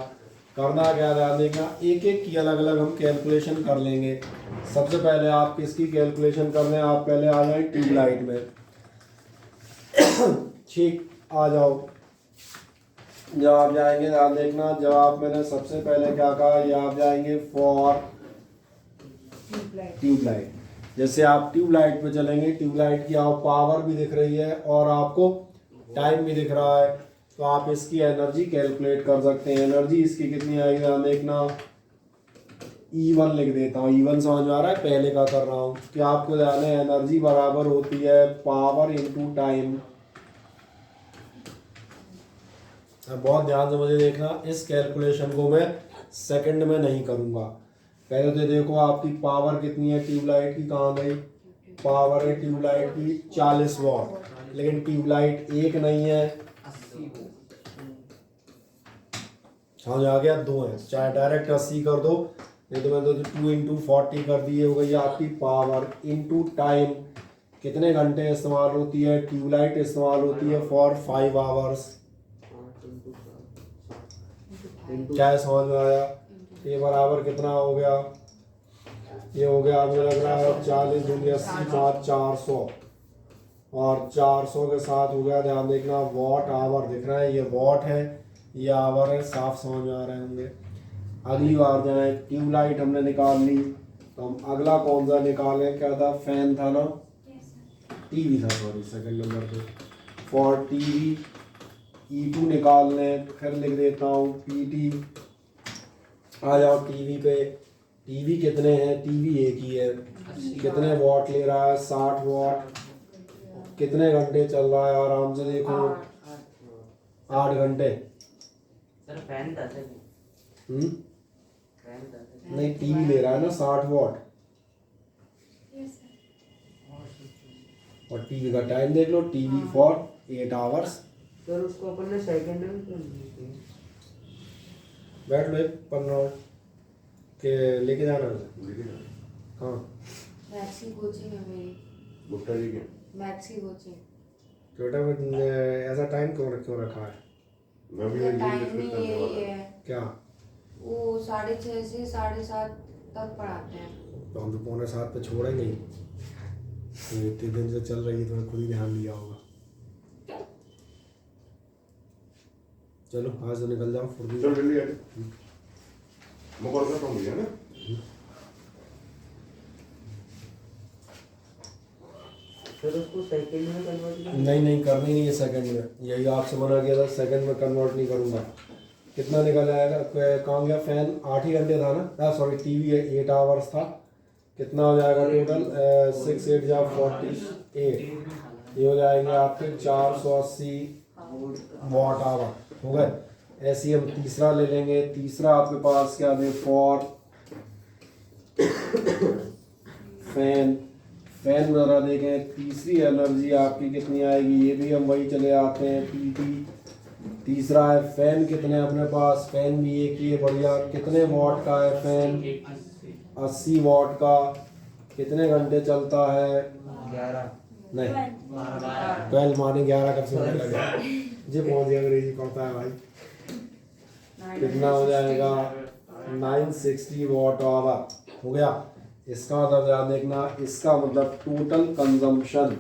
करना क्या ध्यान देखना, एक एक की अलग अलग हम कैलकुलेशन कर लेंगे। सबसे पहले आप किसकी कैलकुलेशन कर लें, आप पहले आ जाए ट्यूबलाइट में। ठीक, आ जाओ। जब आप जाएंगे ध्यान देखना, जवाब मैंने सबसे पहले क्या कहा, ये आप जाएंगे फॉर ट्यूबलाइट। जैसे आप ट्यूबलाइट पे चलेंगे, ट्यूबलाइट की आप पावर भी दिख रही है और आपको टाइम भी दिख रहा है, तो आप इसकी एनर्जी कैलकुलेट कर सकते हैं। एनर्जी इसकी कितनी आएगी ध्यान देखना, E1 लिख देता हूँ। E1 समझ में आ रहा है, पहले का कर रहा हूँ कि आपको ध्यान है एनर्जी बराबर होती है पावर इनटू टाइम। अब बहुत ध्यान से मुझे देखना, इस कैलकुलेशन को मैं सेकंड में नहीं करूँगा। पहले तो देखो आपकी पावर कितनी है ट्यूबलाइट की, कहाँ गई पावर है ट्यूबलाइट की 40 वॉट, लेकिन ट्यूबलाइट एक नहीं है, समझ आ गया, 2 है। चाहे डायरेक्ट 80 कर दो, नहीं तो मैं तो 2 × 40 कर दिए, हो गई आपकी पावर इनटू टाइम। कितने घंटे इस्तेमाल होती है ट्यूबलाइट, इस्तेमाल होती है फॉर 5 आवर्स। क्या समझ में आया, ये बराबर कितना हो गया, ये हो गया मुझे लग रहा है 40 × 80 = 400, और 400 के साथ हो गया ध्यान देखना वॉट आवर दिख रहा है, ये वॉट है ये आवर है, साफ समझ में आ रहे होंगे। अगली बार जाए, ट्यूबलाइट हमने निकाल ली, तो हम अगला कौन सा निकालें, क्या था, फैन था ना, टीवी था, सॉरी सेकंड नंबर पे फॉर टीवी E2 निकाल लें। फिर लिख देता हूँ PT। आ जाओ टीवी पे, टीवी कितने हैं, टीवी एक ही है, कितने वॉट ले रहा है 60 वॉट। कितने घंटे चल रहा है, आराम से देखो 8 घंटे। सर फैन था सर, फैन था नहीं, टीवी ले रहा है ना 60 वॉट, और टीवी का टाइम देख लो, टीवी फॉर 8 आवर्स। सर उसको अपन ने सेकंड में क्यों नहीं बैठ लो, एक पन्ना के लेके जाना है। हाँ मैक्सी कोचिंग है मेरी, भुट्टा जी के मैक्सी कोचिंग। बेटा ऐसा टाइम क्यों रखा है, मैं भी टाइम ही यही है, क्या वो 6:30 से 7:30 तक पढ़ाते हैं। तो हम तो 6:45 पे छोड़ेंगे ही। तो इतने दिन से चल रही है तो खुद ही ध्यान दिया होगा। चलो आज तो निकल जाओ फुर्ती चल जल्दी आ मैं कॉल करता हूँ भैया ना। फिर उसको सेकंड में कन्वर्ट नहीं करनी नहीं है सेकंड में, यही आपसे मना किया था, सेकंड में कन्वर्ट नहीं करूँगा। कितना निकल आएगा? कहाँ गया फैन? 8 ही घंटे था ना, सॉरी टीवी 8 आवर्स था। कितना हो जाएगा टोटल? 6 8 जा 48, ये हो जाएंगे आपके 480 वॉट आवर हो गए। ऐसे ही हम तीसरा ले लेंगे। तीसरा आपके पास क्या दे? फॉर फैन ज़रा देखें, तीसरी एनर्जी आपकी कितनी आएगी, ये भी हम वही चले आते हैं पीटी। तीसरा है फैन, कितने अपने पास? फैन भी एक ही है, बढ़िया। कितने वॉट का है फैन? 80 वॉट का। कितने घंटे चलता है? 11 नहीं 12 माने 11 कब से होने लगा जी, बहुत ही अंग्रेजी पढ़ता है भाई। कितना हो जाएगा? 960 वॉट आवर हो गया। इसका मतलब याद देखना, इसका मतलब total consumption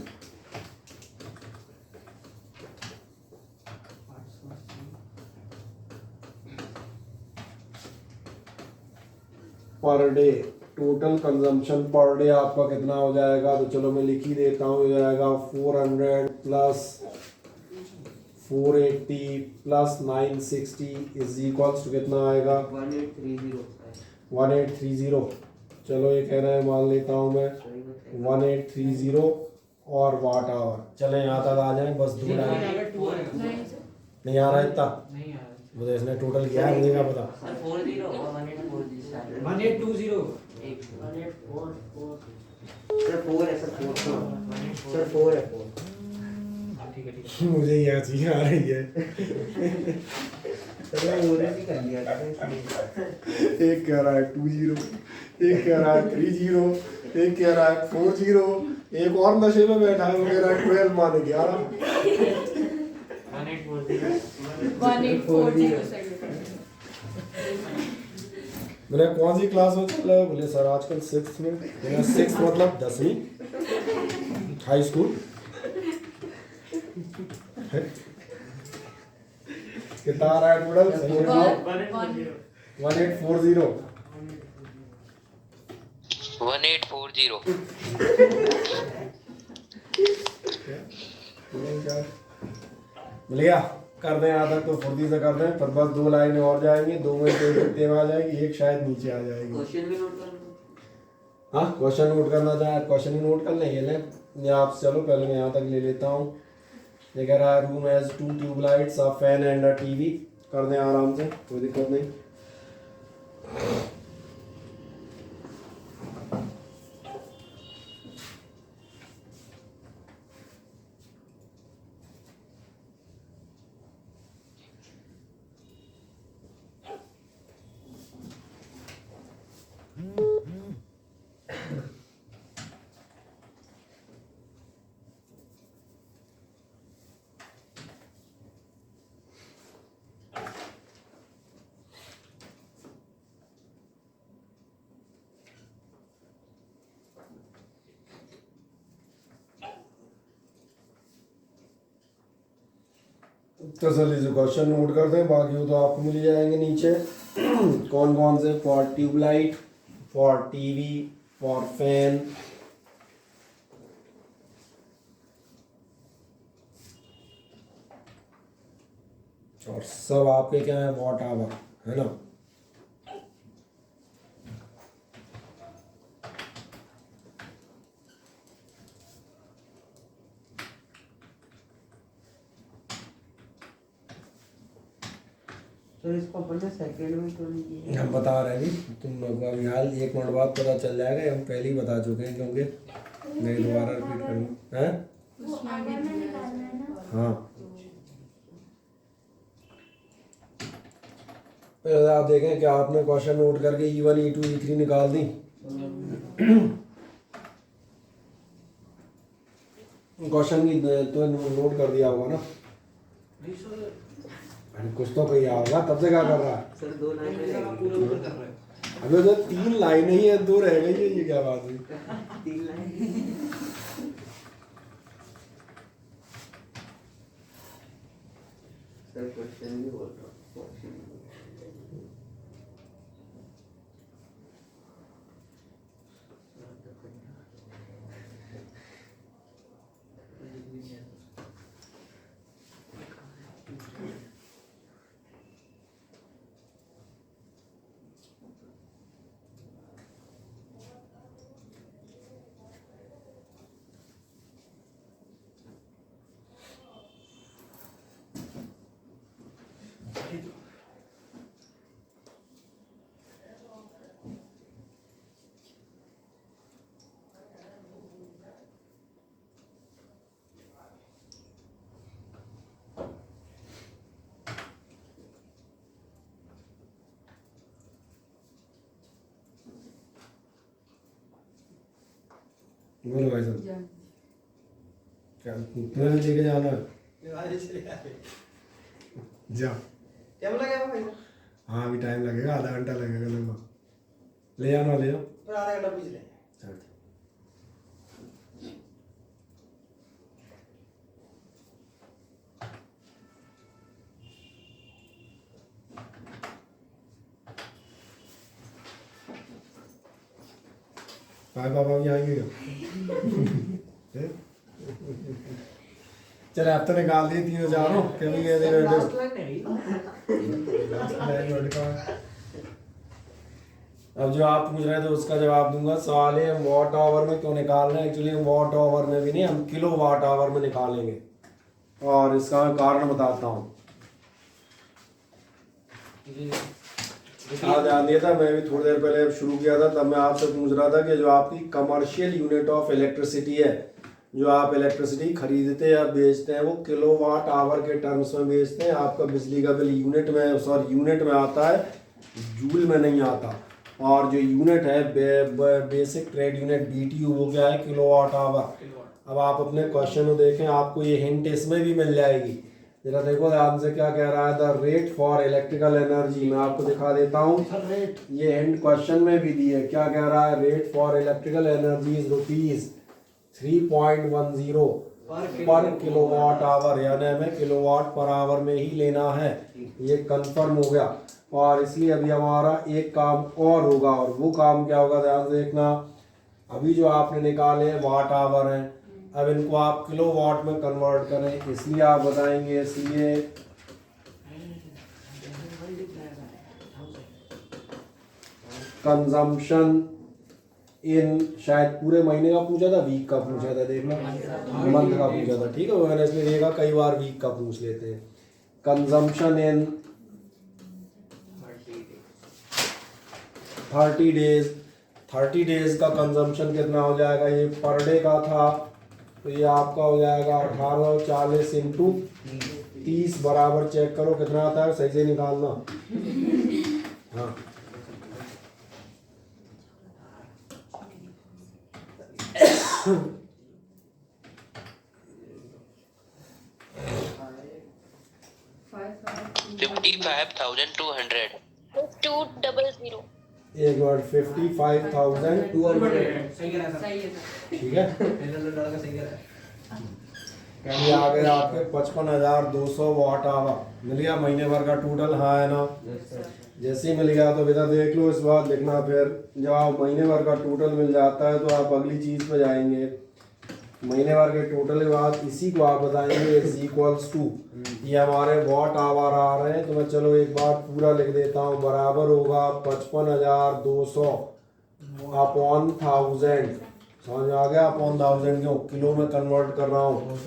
per day, total consumption per day आपका कितना हो जाएगा? तो चलो मैं लिख ही देता हूँ। हो जाएगा 400 plus 480 plus 960 is equals to कितना आएगा? 1830। चलो ये कह रहा है, मान लेता हूँ मैं 1830 और वाट आवर। चले यहाँ तक आ जाए, बस 2 लाइन। नहीं आ रहा है इतना? नहीं आ रहा। मुझे इसने टोटल किया है, मुझे क्या पता। 40 और 1840 1820 सर 4 है सर 4 सर 4 है 4। ठीक है मुझे ये चीज़ आ रही है। कर लिया एक कह रहा है 20, एक कह रहा है 30, एक कह रहा है 40, एक और नशे में बैठा है, वो कह रहा है 12 माने 11। 1840 मैंने कौन सी क्लास में चल रहा है? बोले सर आजकल 6th में। मेरा 6th मतलब 10वीं हाई स्कूल। कितना आ रहा है टोटल? 1840। 1840। मिल गया? कर दें यहाँ तक तो फुर्ती से कर दें, पर बस 2 लाइनें और जाएंगी, 2 में से कितने में आ जाएगी? एक शायद नीचे आ जाएगी। क्वेश्चन भी नोट कर लो। हाँ क्वेश्चन नोट करना चाहे क्वेश्चन ही नोट कर लें। ये लें ये आप, चलो पहले मैं यहाँ तक ले लेता हूँ। ये कह रहा है room has 2 tubelights, a fan and a TV. कर दें आराम से, कोई दिक्कत नहीं। तो चलिए जो क्वेश्चन नोट करते हैं, बाकी वो तो आपको मिल जाएंगे नीचे। कौन कौन से? For tubelight, for TV, for fan, और सब आपके क्या है? वॉट आवर है ना। तो इसको अपन ने सेकंड में क्यों नहीं किया? हम बता रहे हैं जी, तुम लोग का अभी हाल 1 मिनट बाद पता चल जाएगा। हम पहले ही बता चुके हैं, क्योंकि मैं दोबारा रिपीट करूँगा। हैं? हाँ पहले आप देखें क्या आपने क्वेश्चन नोट करके E1 E2 E3 निकाल दी। क्वेश्चन की तो नोट कर दिया होगा ना? अरे कुछ तो किया होगा, तब से क्या कर रहा है? सर 2 लाइन पूरा ऊपर कर रहा है। अबे तो 3 लाइनें ही हैं, 2 रह गई है, ये क्या बात हुई? 3 लाइन सर क्वेश्चन भी बोल रहा हूँ बोलो भाई साहब, जा क्या तुम्हें लेके जाना है? जा। क्या बोला क्या भाई? हाँ अभी टाइम लगेगा, आधा घंटा लगेगा लगभग। ले जाना, ले जाओ। पर आधा घंटा पीछे रहे। चल। पापा भी आएंगे क्या? चल आप तो निकाल दिए 3,000 कभी ये लास्ट लाइन नहीं अब जो आप पूछ रहे थे उसका जवाब दूंगा। सवाल है वॉट आवर में क्यों निकालना है। एक्चुअली हम वॉट आवर में भी नहीं, हम किलो वाट आवर में निकालेंगे और इसका मैं कारण बताता हूँ। हाँ ध्यान दिया था, मैं भी थोड़ी देर पहले शुरू किया था तब मैं आपसे पूछ रहा था कि जो आपकी कमर्शियल यूनिट ऑफ इलेक्ट्रिसिटी है, जो आप इलेक्ट्रिसिटी खरीदते या बेचते हैं वो किलो वाट आवर के टर्म्स में बेचते हैं। आपका बिजली का बिल यूनिट में आता है, जूल में नहीं आता। और जो यूनिट है बेसिक ट्रेड यूनिट BTU वो क्या है, किलो वाट आवर। अब आप अपने क्वेश्चन में देखें, आपको ये हिंट इसमें भी मिल जाएगी। जरा देखो ध्यान से क्या कह रहा है, the rate for electrical energy. मैं आपको दिखा देता हूँ, ये हिंट क्वेश्चन में भी दी है। क्या कह रहा है, rate for electrical energy is ₹3.10 पर किलोवाट आवर, यानी हमें किलोवाट पर आवर में ही लेना है। ये कंफर्म हो गया। और इसलिए अभी हमारा एक काम और होगा, और वो काम क्या होगा ध्यान से देखना। अभी जो आपने निकाले वाट आवर हैं, अब इनको आप किलो वाट में कन्वर्ट करें, इसलिए आप बताएंगे। इसलिए कंजम्पशन इन, शायद पूरे महीने का पूछा था, वीक का पूछा था, देखना मंथ का पूछा था, ठीक है। मैंने इसमें देखा कई बार वीक का पूछ लेते हैं। कंजम्पशन इन 30 डेज, 30 डेज का कंजम्पशन कितना हो जाएगा, ये पर डे का था तो ये आपका हो जाएगा 1840 इंटू 30 बराबर, चेक करो कितना आता है, सही से निकालना। हाँ 55,200 200 एक बार 55,200, सही कह रहा था। सही है सर। ठीक है। लड़का सही कह रहा है। ये आ गए आपके 55,200 वाट आवर। मिल गया महीने भर का टोटल, हाँ है ना। जैसे ही मिल गया तो बेटा देख लो, इस बार लिखना। फिर जब आप महीने भर का टोटल मिल जाता है तो आप अगली चीज़ पे जाएंगे। महीने भर के टोटल के बाद इसी को आप बताएंगे इज इक्वल्स टू, ये हमारे वाट आवर आ रहे हैं। तो मैं चलो एक बार पूरा लिख देता हूँ, बराबर होगा 55,200 अपॉन 1000। समझ में आ गया, अपॉन 1000 क्यों, किलो में कन्वर्ट कर रहा हूँ।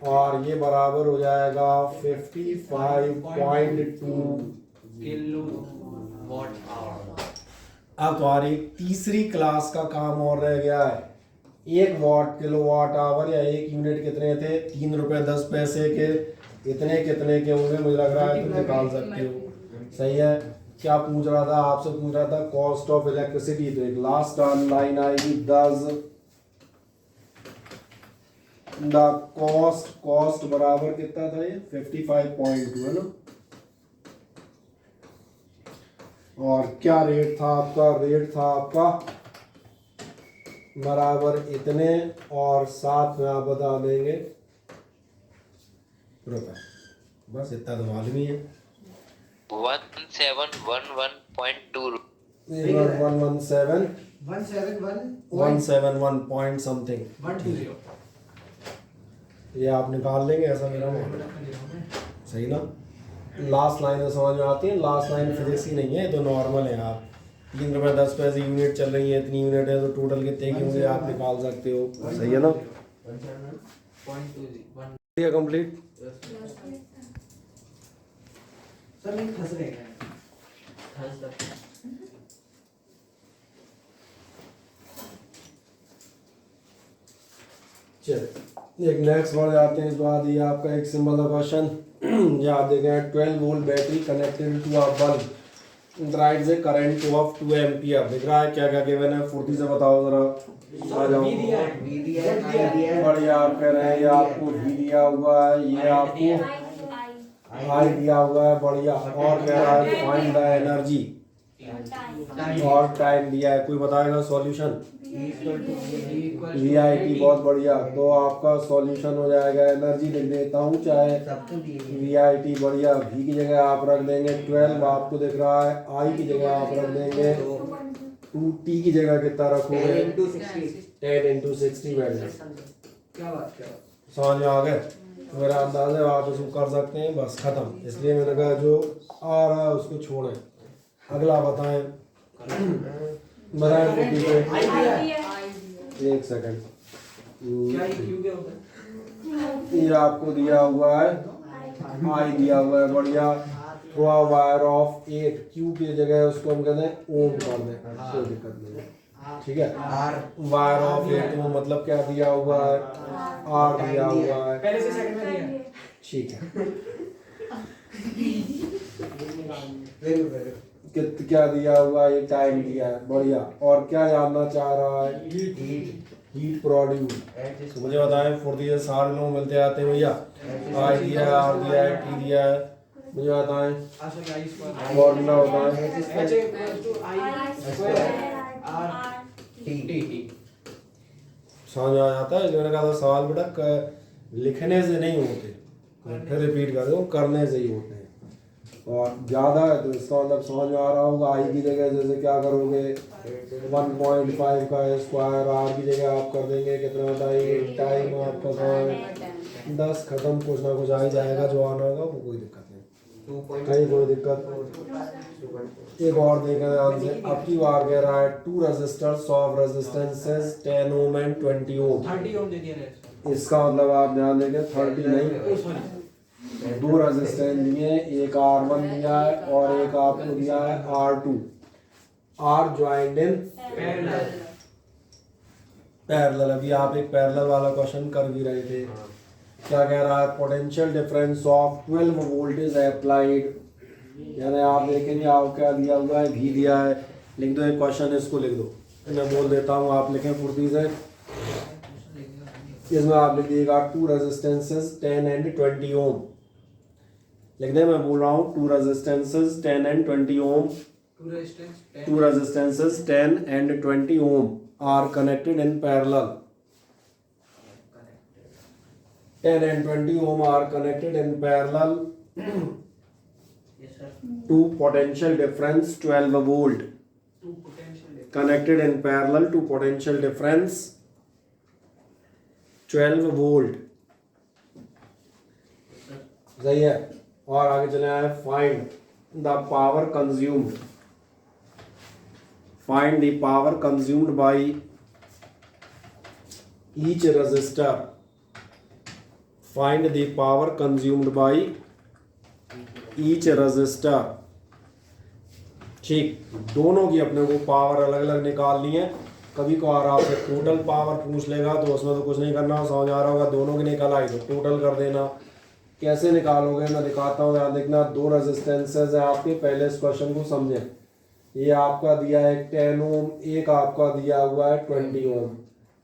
और ये बराबर हो जाएगा 55.2 किलो वाट आवर। अब तुम्हारी तीसरी क्लास का काम और रह गया है। 1 वाट किलो वाट आवर या 1 यूनिट कितने थे, ₹3.10 के। इतने कितने के होंगे, मुझे लग रहा है तुम निकाल सकते हो। सही है। क्या पूछ रहा था, आपसे पूछ रहा था कॉस्ट ऑफ इलेक्ट्रिसिटी। तो एक लास्ट लाइन आएगी 10 द कॉस्ट बराबर कितना था, ये 55.2 है ना। और क्या रेट था आपका? रेट था आपका बराबर इतने, और साथ में आप बता देंगे रुपए। बस इतना तो मालूम ही है। 1711.2 117 171 पॉइंट समथिंग, 120 ये आप निकाल लेंगे, ऐसा मेरा मानना है। सही ना? लास्ट लाइन में समझ में आती है। लास्ट लाइन फिजिक्स ही नहीं है, ये तो नॉर्मल है। आप 3 रुपये 10 पैसे यूनिट चल रही है, इतनी यूनिट है तो टोटल कितने की होंगे आप निकाल सकते हो। सही है ना? 117.20 कंप्लीट। सर नहीं फंस रहे हैं। चल एक नेक्स्ट वर्ड आते हैं। इस बाद ये आपका एक सिंपल सा क्वेश्चन, ये आप देखें 12 volt battery connected to a bulb drives a current of 2 ampere. दिख रहा है क्या क्या गिवन है? फुर्ती से बताओ जरा। आ जाओ। बढ़िया आप कह रहे हैं, ये आपको V दिया हुआ है, ये आपको I दिया हुआ है। बढ़िया। और कह रहा है फाइंड द एनर्जी, और टाइम दिया है। कोई बताएगा सॉल्यूशन? VIT। बहुत बढ़िया। तो आपका सॉल्यूशन हो जाएगा, एनर्जी लिख देता हूँ चाहे VIT। बढ़िया। V की जगह आप रख देंगे 12, आपको दिख रहा है। I की जगह आप रख देंगे 2, T की जगह कितना रखोगे? 10 into 60 बैठ जाए। क्या बात समझ में आ गए? मेरा अंदाजा है आप इसको कर सकते हैं। बस खत्म। इसलिए मैंने कहा जो आ रहा है उसको छोड़ें। अगला बताएं। बताएं कुकी को। एक सेकंड। क्या ये क्यों क्या होता है? ये आपको दिया हुआ है, I दिया हुआ है। बढ़िया। थ्रो वायर ऑफ 8, Q की जगह उसको हम कहते हैं ओम कर दें, कोई दिक्कत नहीं है। ठीक है। वायर ऑफ 8 वो मतलब क्या दिया हुआ है? R दिया हुआ है। पहले से सेकंड में दिया। ठीक है। Very good. क्या दिया हुआ है? ये टाइम दिया है। बढ़िया। और क्या जानना चाह रहा है? Heat produce. तो मुझे बताएं फुर्ती से, सारे लोग मिलते आते हैं भैया। I दिया है, R दिया है, T दिया है। मुझे बताएं फॉर्मूला बताएं। समझ आ जाता है? मैंने कहा था सवाल बेटा लिखने से नहीं होते, फिर रिपीट कर दो, करने से ही होते हैं। और ज़्यादा है तो इसका मतलब समझ में आ रहा होगा। I की जगह जैसे क्या करोगे? 1.5 का स्क्वायर, R की जगह आप कर देंगे कितना बताइए? टाइम आपका समय 10। खत्म। कुछ ना कुछ आ ही जाएगा, जो आना होगा वो कोई दिक्कत नहीं, कहीं कोई दिक्कत। एक और देखें ध्यान से। अब की बार कह रहा है 2 resistors of resistances 10 ohm and 20 ohm. 30 ohm दे दिया है। इसका मतलब आप ध्यान देंगे 30 नहीं, 2 रेजिस्टेंस दिए, एक R1 दिया है और एक आपको दिया है R2। R joined in parallel. अभी आप एक पैरेलल वाला क्वेश्चन कर भी रहे थे। क्या कह रहा है? Potential difference of 12 voltage applied. यानी आप देखेंगे आप क्या दिया हुआ है? V दिया है। लिख दो एक क्वेश्चन, इसको लिख दो। मैं बोल देता हूँ, आप लिखें फुर्ती से। इसमें आप लिखिएगा 2 रेजिस्टेंसेस 10 एंड 20 ओम। लिख दे, मैं बोल रहा हूँ 2 resistances 10 and 20 ohm. 2 resistances 10 and 20 ohm are connected in parallel. 10 and 20 ohm are connected in parallel to potential difference 12 volt. Connected in parallel to potential difference 12 volt. सही है। और आगे चले आए। Find the power consumed. Find the power consumed by each resistor. Find the power consumed by each resistor। ठीक, दोनों की अपने को पावर अलग अलग निकालनी है। कभी कभार आपसे टोटल पावर पूछ लेगा तो उसमें तो कुछ नहीं करना, समझ आ रहा होगा। दोनों की निकल आई तो टोटल कर देना। कैसे निकालोगे मैं दिखाता हूँ, ध्यान देखना। 2 रेजिस्टेंसेज है आपके। पहले इस क्वेश्चन को समझें। ये आपका दिया है 10 ओम, एक आपका दिया हुआ है 20 ओम।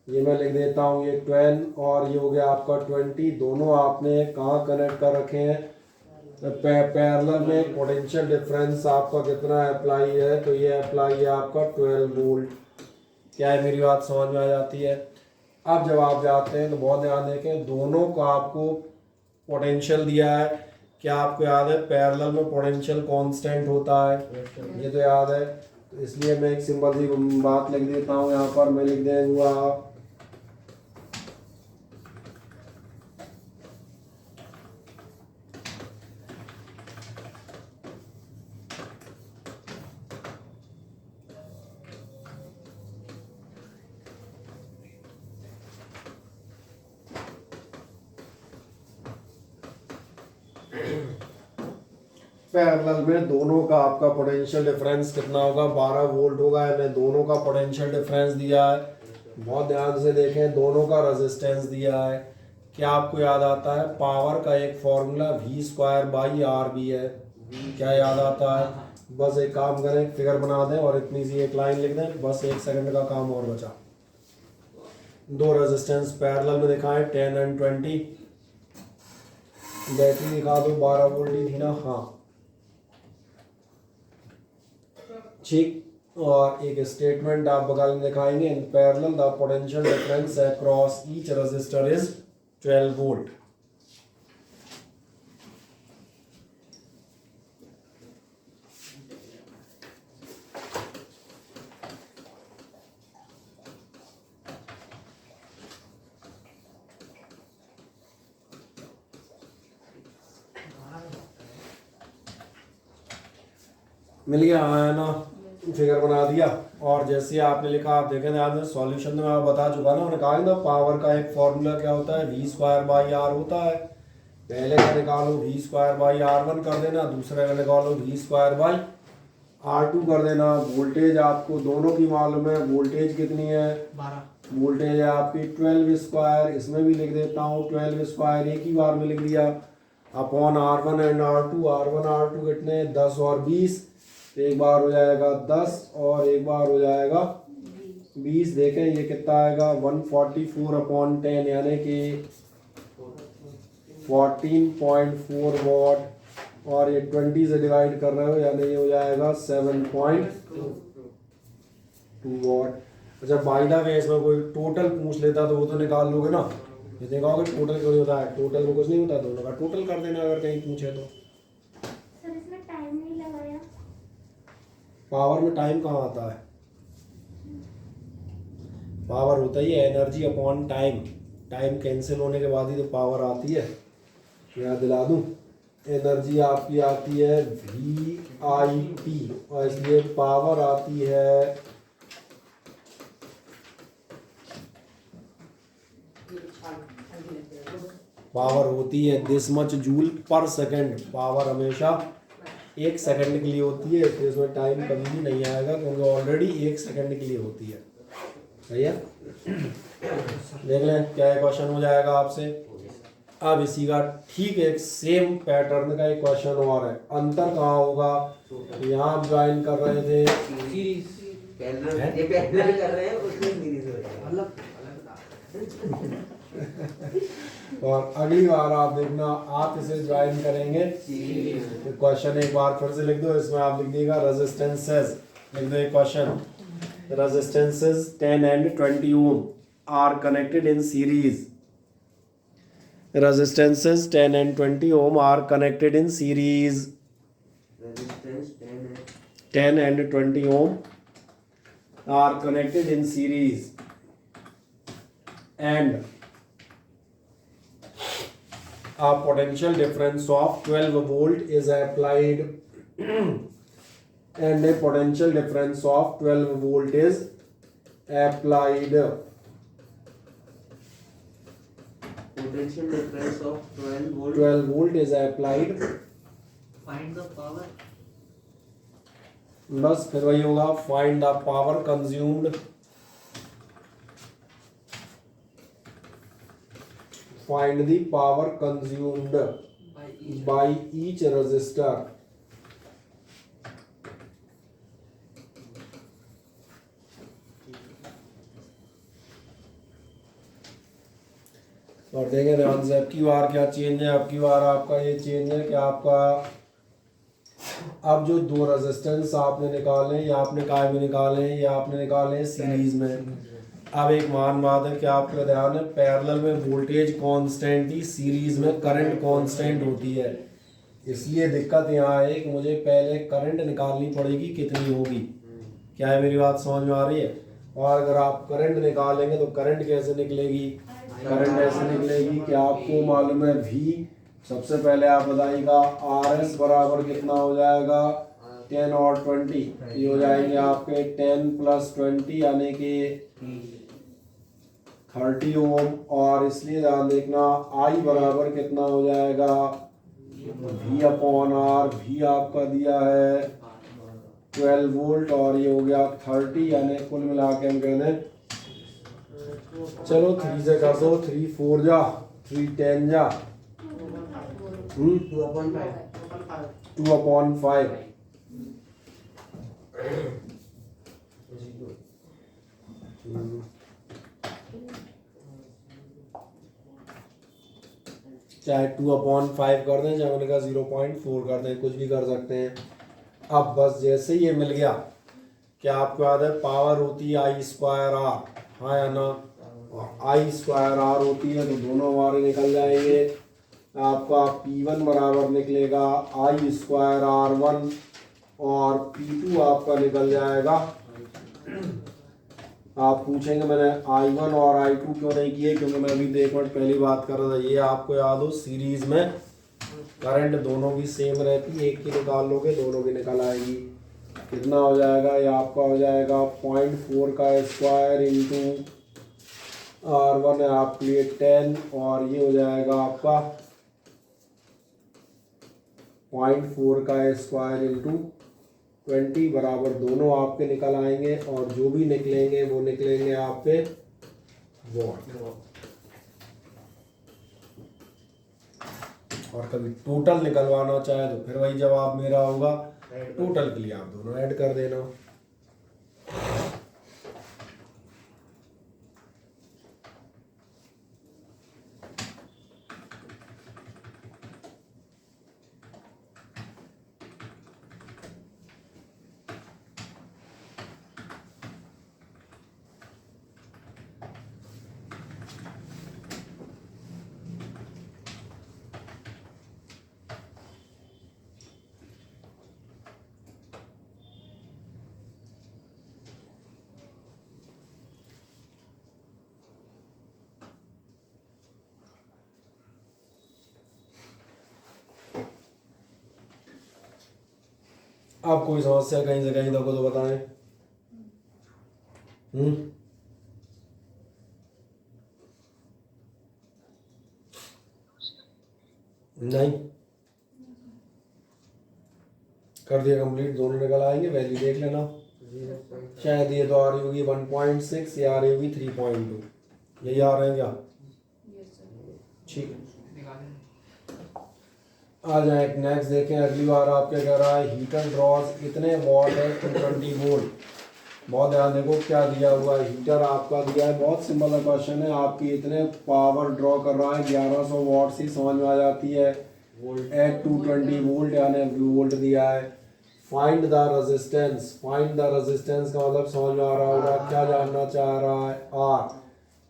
ये मैं लिख देता हूँ, ये 12 और ये हो गया आपका 20। दोनों आपने कहाँ कनेक्ट कर रखे हैं? पैरेलल में पोटेंशियल डिफरेंस आपका कितना अप्लाई है, तो ये अप्लाई है आपका 12 वोल्ट। क्या है, मेरी बात समझ में आ जाती है। अब जब आप जाते हैं तो बहुत ध्यान देखें, दोनों का आपको पोटेंशियल दिया है। क्या आपको याद है पैरेलल में पोटेंशियल कांस्टेंट होता है, ये तो याद है। तो इसलिए मैं एक सिंपल सी बात लिख देता हूँ यहाँ पर, मैं लिख दूंगा पैरेलल में दोनों का आपका पोटेंशियल डिफरेंस कितना होगा, 12 वोल्ट होगा। मैंने दोनों का पोटेंशियल डिफरेंस दिया है, बहुत ध्यान से देखें। दोनों का रेजिस्टेंस दिया है। क्या आपको याद आता है, पावर का एक फॉर्मूला V²/R भी है। क्या याद आता है? बस एक काम करें, फिगर बना दें और इतनी सी एक लाइन लिख दें, बस 1 सेकंड का काम और बचा। दो रेजिस्टेंस पैरेलल में दिखाएं, 10 और 20। बैटरी दिखा दो, 12 वोल्ट ही थी ना, हाँ ठीक। और एक स्टेटमेंट आप बगल में दिखाएंगे, in parallel the potential difference across each resistor is 12 volt. मिल गया है ना, फिगर बना दिया। और जैसे आपने लिखा, आप देखें ध्यान में, सॉल्यूशन में मैं बता चुका ना, मैंने कहा ना पावर का एक फॉर्मूला क्या होता है, V²/R होता है। पहले का निकालो V²/R1 कर देना, दूसरे का निकालो V²/R2 कर देना। वोल्टेज आपको दोनों की मालूम है, वोल्टेज कितनी है, 12। वोल्टेज है आपकी 12²। इसमें भी लिख देता हूँ 12², एक ही बार में लिख दिया, upon R1 and R2। R1 R2 कितने, 10 और 20। एक बार हो जाएगा 10 और एक बार हो जाएगा 20। देखें ये कितना आएगा, 144/10, यानी कि 14.4 वॉट। और ये 20 से डिवाइड कर रहे हो, यानी ये हो जाएगा 7.2 वॉट। अच्छा बाय द वे, इसमें कोई टोटल पूछ लेता तो वो तो निकाल लोगे ना, ये देखोगे टोटल क्यों नहीं होता है, टोटल में कुछ नहीं होता, दोनों का टोटल कर देना अगर कहीं पूछे तो। सर इसमें टाइम नहीं लगाया। पावर में टाइम कहाँ आता है, पावर होता ही है energy upon time. Time cancel होने के बाद ही तो पावर आती है। याद दिला दूं, एनर्जी आपकी आती है VIT, और इसलिए पावर आती है पावर होती है दिस मच जूल पर सेकंड। पावर हमेशा 1 सेकंड के लिए होती है, इसलिए इसमें टाइम कभी भी नहीं आएगा, क्योंकि ऑलरेडी 1 सेकंड के लिए होती है। सही है, देख लें क्या क्वेश्चन हो जाएगा आपसे। अब इसी का ठीक एक सेम पैटर्न का एक क्वेश्चन और है। अंतर कहाँ होगा, यहाँ आप ज्वाइन कर रहे थे ये पैरेलल कर रहे हैं, उसमें सीरीज हो जाएगा। और अगली बार आप देखना, आप इसे ज्वाइन करेंगे तो क्वेश्चन एक बार फिर से लिख दो। इसमें आप लिख दीजिएगा रेजिस्टेंसेस, लिख दो एक question, resistances 10 and 20 ohm are connected in series. Resistances 10 and 20 ohm are connected in series. Resistance 10 and 20 ohm are connected in series, and a potential difference of 12 volt is applied and a potential difference of 12 volt is applied. Potential difference of 12 volt 12 volt is applied, find the power. बस फिर वही होगा, find the power consumed, find the power consumed by each resistor. और देखें ध्यान से अब की बार क्या चेंज है। अब की बार आपका ये चेंज है कि आपका अब जो दो रेजिस्टेंस आपने निकाले या आपने काय में निकाले या आपने निकाले सीरीज में। अब एक मान बात है कि आपका ध्यान है पैरेलल में वोल्टेज कांस्टेंट ही, सीरीज में करंट कांस्टेंट होती है। इसलिए दिक्कत यहाँ है कि मुझे पहले करंट निकालनी पड़ेगी कितनी होगी। क्या है मेरी बात समझ में आ रही है? और अगर आप करंट निकालेंगे तो करंट कैसे निकलेगी? करंट ऐसे निकलेगी कि आपको मालूम है V, सबसे पहले आप बताइएगा RS बराबर कितना हो जाएगा 10 और 20, ये हो जाएंगे आपके 10 + 20 यानी कि 30 ओम। और इसलिए ध्यान देखना I बराबर कितना हो जाएगा V/R। V आपका दिया है 12 वोल्ट और ये हो गया 30, यानी कुल मिला के हम कहते हैं, चलो 3 से कर दो, 3 4 जा 3 10 जा 2/5। चाहे 2/5 कर दें, चाहे मैंने कहा 0.4 कर दें, कुछ भी कर सकते हैं। अब बस जैसे ही ये मिल गया, क्या आपको याद है पावर होती है I²R, हाँ या ना? I²R होती है तो दोनों हमारे निकल जाएंगे। आपका P1 बराबर निकलेगा I²R1 और P2 आपका निकल जाएगा। आप पूछेंगे मैंने I1 और I2 क्यों नहीं किए, क्योंकि मैं अभी 1 मिनट पहली बात कर रहा था। ये आपको याद हो सीरीज में करंट दोनों की सेम रहती है, एक की निकाल लोगे दोनों की निकल आएगी। कितना हो जाएगा? ये आपका हो जाएगा 0.4 का स्क्वायर इंटू R1 है आपके लिए 10 और ये हो जाएगा आपका 0.4 का स्क्वायर इंटू 20 बराबर दोनों आपके निकल आएंगे और जो भी निकलेंगे वो निकलेंगे आपके वॉट। और कभी टोटल निकलवाना चाहे तो फिर वही जवाब मेरा होगा, टोटल के लिए आप दोनों ऐड कर देना। आप कोई समस्या कहीं से कहीं तक हो तो बताएं। नहीं कर दिया कंप्लीट, दोनों निकल आएंगे। वैल्यू देख लेना, शायद ये तो आ रही होगी 1.6 या आ रही होगी 3.2, यही आ रहे हैं क्या? ठीक है, आ जाए नेक्स्ट देखें। अगली बार आप क्या कह रहा है, हीटर ड्रॉज इतने वॉट है 220 वोल्ट। बहुत ध्यान देखो क्या दिया हुआ है, हीटर आपका दिया है, बहुत सिंपल सा क्वेश्चन है। आपकी इतने पावर ड्रॉ कर रहा है 1100 वॉट से समझ में आ जाती है एट 220 वोल्ट, यानी वोल्ट दिया है। Find the resistance, find the resistance का मतलब समझ में आ रहा होगा क्या जानना चाह रहा है, आर।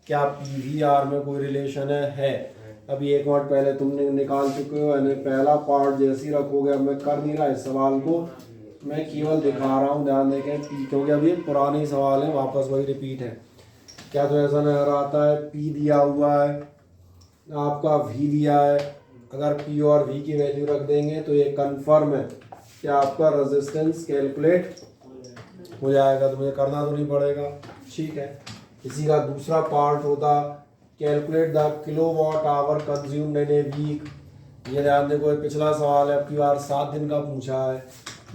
क्या PVR में कोई रिलेशन है? अभी 1 मिनट पहले तुमने निकाल चुके हो, यानी पहला पार्ट जैसे ही रखोगे। अब मैं कर नहीं रहा इस सवाल को, मैं केवल दिखा रहा हूँ, ध्यान देखें, क्योंकि अभी ये पुराने सवाल हैं, वापस वही रिपीट है। क्या तो ऐसा नजर आता है, P दिया हुआ है, आपका V दिया है। अगर P और V की वैल्यू रख देंगे तो ये कन्फर्म है कि आपका रेजिस्टेंस कैलकुलेट हो जाएगा, तो मुझे करना तो नहीं पड़ेगा। ठीक है, इसी का दूसरा पार्ट होता calculate the kilowatt hour consumed in a week. ये ध्यान देखो, पिछला सवाल है, आपकी बार 7 दिन का पूछा है,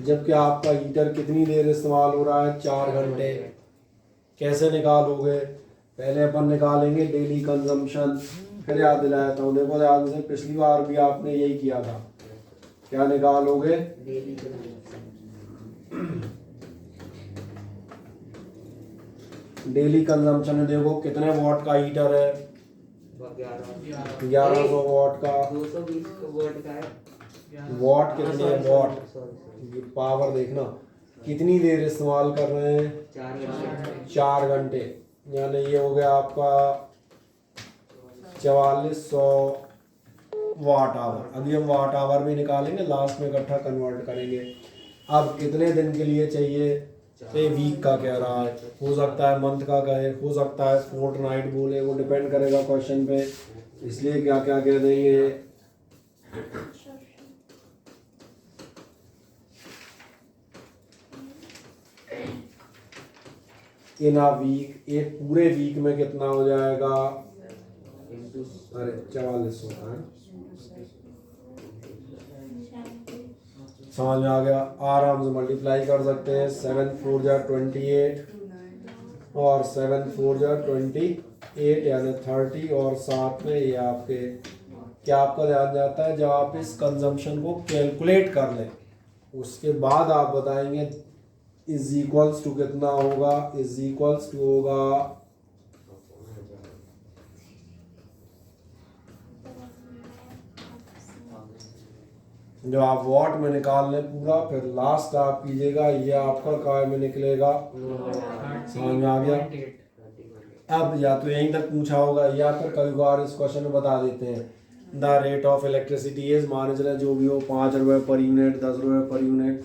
जबकि आपका हीटर कितनी देर इस्तेमाल हो रहा है, 4 घंटे। कैसे निकालोगे? पहले अपन निकालेंगे डेली कंजम्पशन। फिर याद दिलाता हूँ, देखो ध्यान से, पिछली बार भी आपने यही किया था। क्या निकालोगे? डेली कंजम्पशन में देखो कितने वॉट का हीटर है, 1100 वॉट का। 220 वोल्ट का है। वॉट कितनी है वॉट? सॉरी ये पावर देखना कितनी देर इस्तेमाल कर रहे हैं, 4 घंटे। 4 घंटे, यानी ये हो गया आपका 4400 वाट आवर। अभी हम वाट आवर भी निकालेंगे, लास्ट में इकट्ठा कन्वर्ट करेंगे। अब कितने दिन के लिए चाहिए, ये वीक का कह रहा है, हो सकता है मंथ का कहे, हो सकता है फोर्टनाइट बोले, वो डिपेंड करेगा क्वेश्चन पे, इसलिए क्या क्या कह देंगे। इन अ वीक, एक पूरे वीक में कितना हो जाएगा, अरे 4400 है, समझ में आ गया। आराम से मल्टीप्लाई कर सकते हैं, 7 4 जा 28 और 7 4 जा 28 यानी 30, और साथ में ये आपके क्या आपका ध्यान जाता है, जब आप इस कंजम्पशन को कैलकुलेट कर लें उसके बाद आप बताएंगे इज इक्वल्स टू कितना होगा, इज इक्वल्स टू होगा जो आप वॉट में निकाल लें पूरा, फिर लास्ट आप कीजिएगा, ये आपका काय में निकलेगा। समझ में आ गया। अब या तो यहीं तक पूछा होगा या फिर कभी बार इस क्वेश्चन में बता देते हैं, the rate of electricity is, मान चले जो भी हो 5 रुपये पर यूनिट, 10 रुपये पर यूनिट,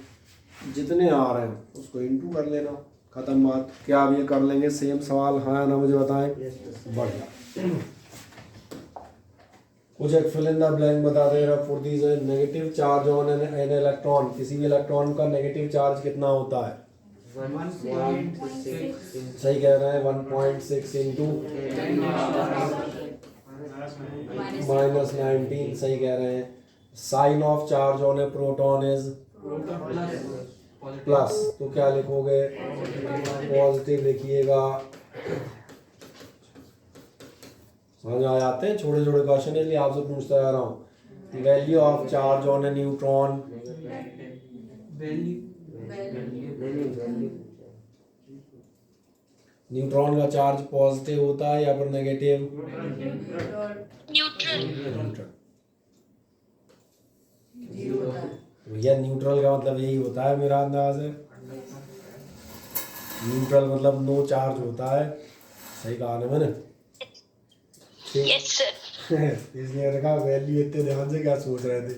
जितने आ रहे हैं उसको इंटू कर लेना, खत्म बात। क्या आप ये कर लेंगे सेम सवाल, हाँ या ना मुझे बताएं। बढ़िया। कुछ एक फिल इन द ब्लैंक बता दे रहा for these negative charge on an electron, किसी भी इलेक्ट्रॉन का नेगेटिव चार्ज कितना होता है, 1.6 सही कह रहे हैं, 1.6 इंटू -19, सही कह रहे हैं। Sign of charge on a proton is plus, तो क्या लिखोगे, पॉजिटिव लिखिएगा। समझ आ जाते हैं, छोटे छोटे क्वेश्चन, इसलिए आपसे पूछता जा रहा हूँ। Value of charge on A neutron, neutron का चार्ज पॉजिटिव होता है या फिर नेगेटिव, न्यूट्रल। भैया न्यूट्रल का मतलब यही होता है मेरा अंदाज है, न्यूट्रल मतलब नो चार्ज होता है, सही कहा ना मैंने। Yes sir. इसलिए रखा वैल्यू, इतने ध्यान से क्या सोच रहे थे,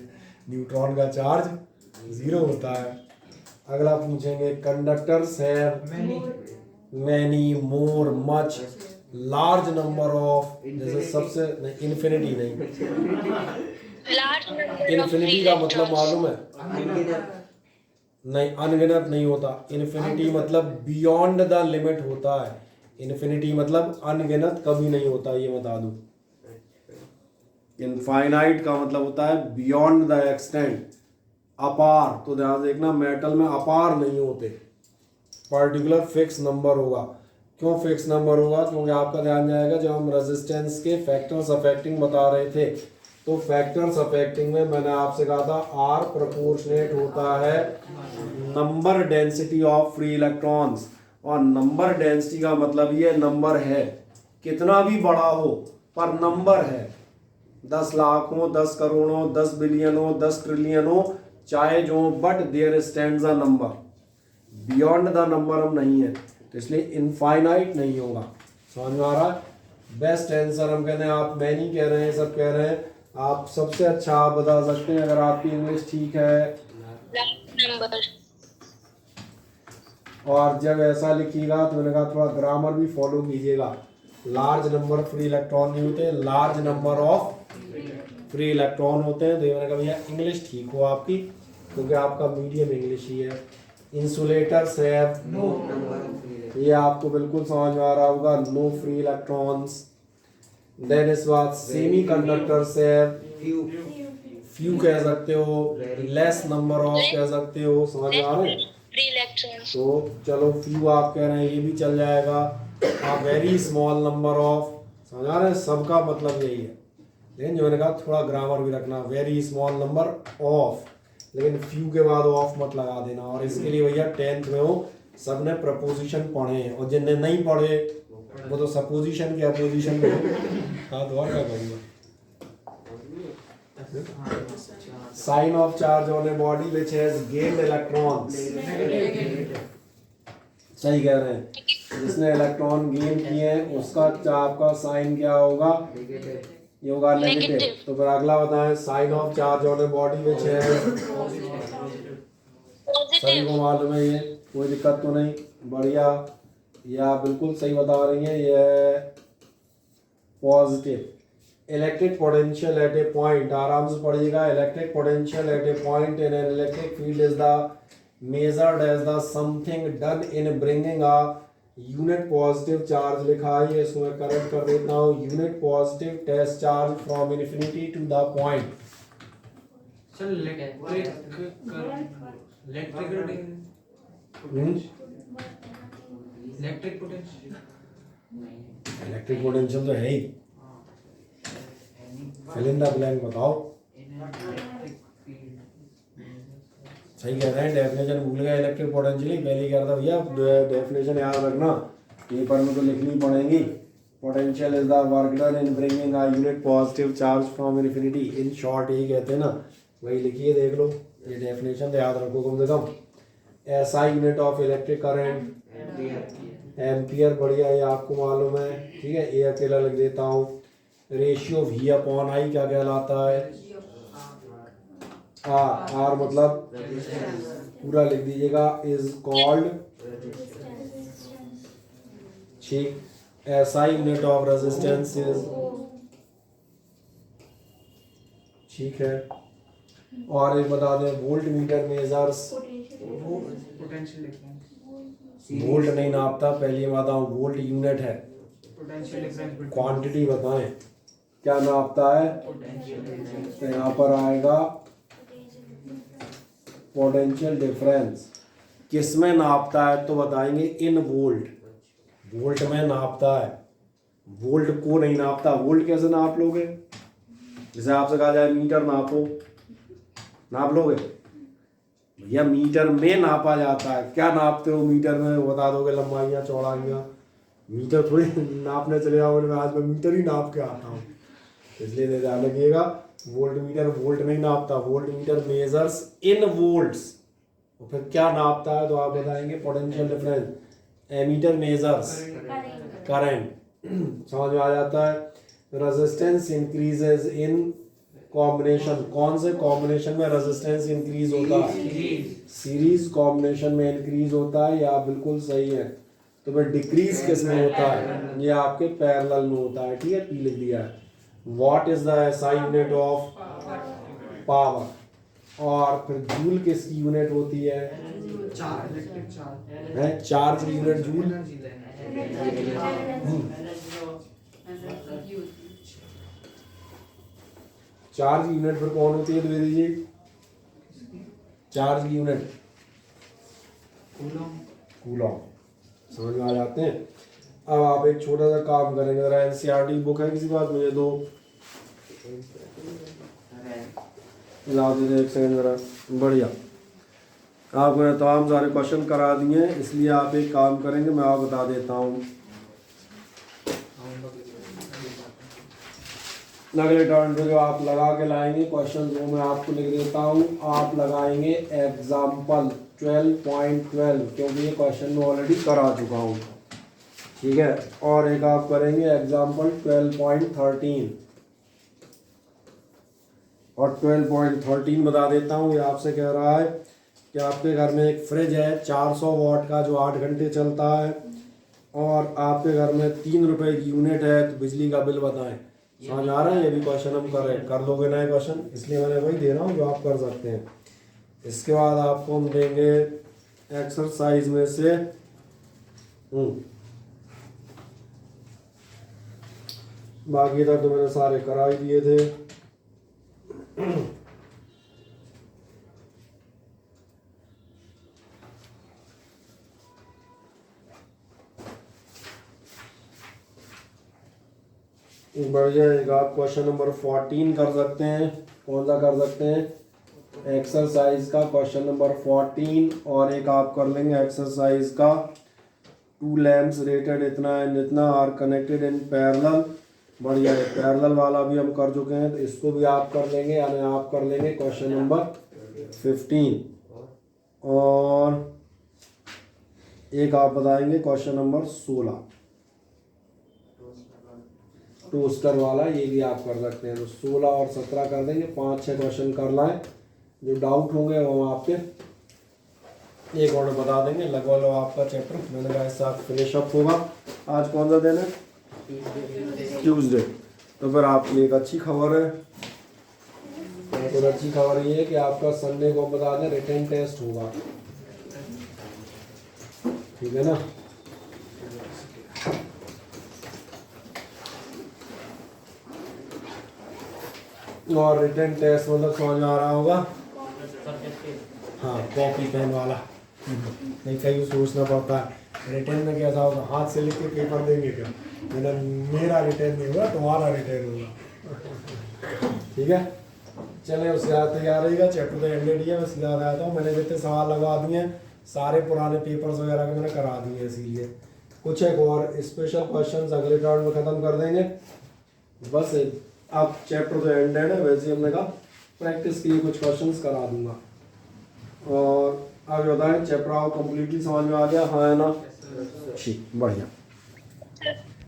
न्यूट्रॉन का चार्ज 0 होता है। अगला पूछेंगे, conductors have many, more, much, large number of, जैसे सबसे नहीं, इन्फिनिटी नहीं, इन्फिनिटी का मतलब मालूम है, नहीं अनगिनत नहीं होता, इन्फिनिटी मतलब बियॉन्ड द लिमिट होता है, इन्फिनिटी मतलब अनगिनत कभी नहीं होता, ये बता दूं। इनफाइनाइट का मतलब होता है बियॉन्ड द एक्सटेंट, अपार, तो ध्यान देखना मेटल में अपार नहीं होते, पर्टिकुलर फिक्स नंबर होगा। क्यों फिक्स नंबर होगा, क्योंकि आपका ध्यान जाएगा जब हम रेजिस्टेंस के फैक्टर्स अफेक्टिंग बता रहे थे, तो फैक्टर्स अफेक्टिंग में मैंने आपसे कहा था आर प्रोपोर्शनेट होता है number density of free electrons, और नंबर डेंसिटी का मतलब ये नंबर है, कितना भी बड़ा हो पर नंबर है, 10 लाख हो, 10 करोड़ हो, 10 बिलियन हो, 10 ट्रिलियन हो, चाहे जो, but there stands a number, beyond the number हम नहीं है, तो इसलिए इनफाइनाइट नहीं होगा। समझ में आ रहा है। बेस्ट आंसर हम कहते हैं, आप मैं नहीं कह रहे हैं, सब कह रहे हैं, आप सबसे अच्छा आप बता सकते हैं अगर आपकी इंग्लिश ठीक है। नंबर। और जब ऐसा लिखिएगा तो मैंने कहा थोड़ा ग्रामर भी फॉलो कीजिएगा, लार्ज नंबर फ्री इलेक्ट्रॉन नहीं होते, large number of free electron होते हैं। तो मैंने कहा भैया इंग्लिश ठीक हो आपकी, क्योंकि आपका मीडियम इंग्लिश ही है। इंसुलेटर्स हैव नो, ये आपको बिल्कुल समझ में आ रहा होगा, नो फ्री इलेक्ट्रॉन्स। देन इस बात सेमी कंडक्टर्स हैव फ्यू कह सकते हो, लेस नंबर ऑफ कह सकते हो, समझ में आ रहे हैं। तो चलो फ्यू आप कह रहे हैं ये भी चल जाएगा, वेरी स्मॉल नंबर ऑफ, समझ आ रहे हैं, सबका मतलब यही है। लेकिन जो मैंने कहा थोड़ा ग्रामर भी रखना, वेरी स्मॉल नंबर ऑफ, लेकिन फ्यू के बाद ऑफ मत लगा देना। और इसके लिए भैया 10th में हो सबने प्रपोजिशन पढ़े हैं, और जिनने नहीं पढ़े वो तो सपोजिशन की अपोजिशन में है। हाँ तो और क्या करूँगा। Sign of charge on a body which has gained electrons, सही कह रहे हैं, जिसने इलेक्ट्रॉन गेन किए हैं उसका आपका साइन क्या होगा, ये होगा नेगेटिव। तो फिर अगला बताएं, sign of charge on a body which है, सभी को मालूम है, ये कोई दिक्कत तो नहीं, बढ़िया, ये आप बिल्कुल सही बता रही हैं, ये positive. Electric potential at A point, आराम से पढ़िएगा, electric potential at A point in an electric field is the measured as the something done in bringing a unit positive charge लिखा है, ये इसको मैं करेक्ट कर देता हूँ, unit positive test charge from infinity to the point। Sir electric potential तो है ही, फिल इन द ब्लैंक बताओ। सही कह रहे हैं, डेफिनेशन भूल गए इलेक्ट्रिक पोटेंशियल, पहले ही कह रहा था भैया डेफिनेशन याद रखना, पेपर में तो लिखनी पड़ेगी। Potential is the work done in bringing a unit positive charge from infinity, in short यही कहते हैं ना, वही लिखिए, देख लो, ये डेफिनेशन तो याद रखो कम से कम। ऐसा unit of electric current ampere, बढ़िया, ये आपको मालूम है, ठीक है, ए अकेला लिख देता हूँ। रेशियो वी अपॉन आई क्या कहलाता है, आर मतलब पूरा लिख दीजिएगा, इज कॉल्ड, ठीक, ऐसा यूनिट ऑफ रेजिस्टेंस इज, ठीक है। और एक बता दें, volt meter measures, potential difference, volt नहीं नापता, पहली बात आऊँ, वोल्ट यूनिट है, पोटेंशियल डिफरेंस, क्वांटिटी बताएं क्या नापता है, तो यहाँ पर आएगा पोटेंशियल डिफरेंस। किस में नापता है तो बताएंगे इन वोल्ट, वोल्ट में नापता है, वोल्ट को नहीं नापता। वोल्ट कैसे नाप लोगे, जैसे आपसे कहा जाए मीटर नापो, नाप लोगे भैया, मीटर में नापा जाता है, क्या नापते हो मीटर में, वो बता दोगे लंबाइयाँ चौड़ाइयाँ, मीटर थोड़ी नापने चले जाओगे, मैं आज मैं मीटर ही नाप के आता हूँ, इसलिए ध्यान रखिएगा, वोल्ट मीटर वोल्ट नहीं नापता, voltmeter measures in volts, और फिर क्या नापता है तो आप बताएंगे potential difference. Ammeter measures current, समझ में आ जाता है। रेजिस्टेंस इंक्रीजेज इन कॉम्बिनेशन, कौन से कॉम्बिनेशन में रेजिस्टेंस इंक्रीज होता है, सीरीज कॉम्बिनेशन में इंक्रीज होता है, या बिल्कुल सही है। तो फिर डिक्रीज किस में होता है, ये आपके पैरेलल में होता है, ठीक है, पी लिख दिया है। What is the SI unit of power, और फिर जूल किसकी यूनिट होती है, चार्ज की यूनिट जूल। चार्ज की यूनिट फिर कौन होती है, तो दे दीजिए, चार्ज की यूनिट कूलॉम, समझ में आ जाते हैं। अब आप एक छोटा सा काम करेंगे, जरा एनसीईआरटी बुक है किसी पास, मुझे दो, ला दीजिए, एक सेकंड जरा, बढ़िया, आपको मैंने तमाम सारे क्वेश्चन करा दिए हैं, इसलिए आप एक काम करेंगे, मैं आपको बता देता हूँ। अगले टर्न पे जो आप लगा के लाएंगे क्वेश्चन, वो मैं आपको लिख देता हूँ, आप लगाएंगे एग्जाम्पल 12.12, क्योंकि ये क्वेश्चन मैं ऑलरेडी करा चुका हूँ, ठीक है। और एक आप करेंगे एग्जाम्पल 12.13, और 12.13 बता देता हूँ, ये आपसे कह रहा है कि आपके घर में एक फ्रिज है 400 वाट का जो 8 घंटे चलता है, और आपके घर में 3 रुपए की यूनिट है, तो बिजली का बिल बताएं। समझ आ रहा है, ये भी क्वेश्चन हम कर लोगे नए क्वेश्चन, इसलिए मैंने वही दे रहा हूँ जो आप कर सकते हैं। इसके बाद आपको हम देंगे एक्सरसाइज में से बाकी तक तो मैंने सारे करा ही दिए थे। बढ़िया, एक आप क्वेश्चन नंबर 14 कर सकते हैं, कौन सा कर सकते हैं, एक्सरसाइज का क्वेश्चन नंबर 14, और एक आप कर लेंगे एक्सरसाइज का 2 लैम्प्स रेटेड इतना एंड इतना आर कनेक्टेड इन पैरेलल। बढ़िया है, पैरेलल वाला भी हम कर चुके हैं, तो इसको भी आप कर लेंगे, यानी आप कर लेंगे क्वेश्चन नंबर 15। और एक आप बताएंगे क्वेश्चन नंबर 16 टोस्टर वाला, ये भी आप कर सकते हैं। तो 16 और 17 कर देंगे, 5-6 क्वेश्चन कर लाएं, जो डाउट होंगे वो हम आपके एक और बता देंगे। लगभग आपका चैप्टर मैंने कहा इससे आप फिनिश अप होगा। आज कौन सा दिन है? ट्यूसडे। तो फिर आपके लिए एक अच्छी खबर है। तो अच्छी खबर ये है कि आपका संडे को बता दें रिटन टेस्ट होगा, ठीक है ना। और रिटन टेस्ट मतलब समझ में आ रहा होगा, हाँ कॉपी पेन वाला, नहीं कहीं सोचना पड़ता है रिटर्न में कैसा होगा, हाथ से लिख के पेपर देंगे क्या, मैंने मेरा रिटर्न नहीं होगा तुम्हारा रिटर्न होगा, ठीक है। चलें उससे याद तैयार रहेगा, चैप्टर तो एंडेड ही है, बस याद आता हूँ मैंने जितने सवाल लगा दिए हैं सारे पुराने पेपर्स वगैरह के मैंने करा दिए हैं, इसीलिए कुछ एक और स्पेशल क्वेश्चंस अगले राउंड में ख़त्म कर देंगे। बस अब चैप्टर तो एंडेड है, वैसे हमने कहा प्रैक्टिस के लिए कुछ क्वेश्चंस करा दूंगा। और आप बताएं चैप्टर आओ कम्प्लीटली समझ में आ गया, हाँ है ना, ठीक बढ़िया।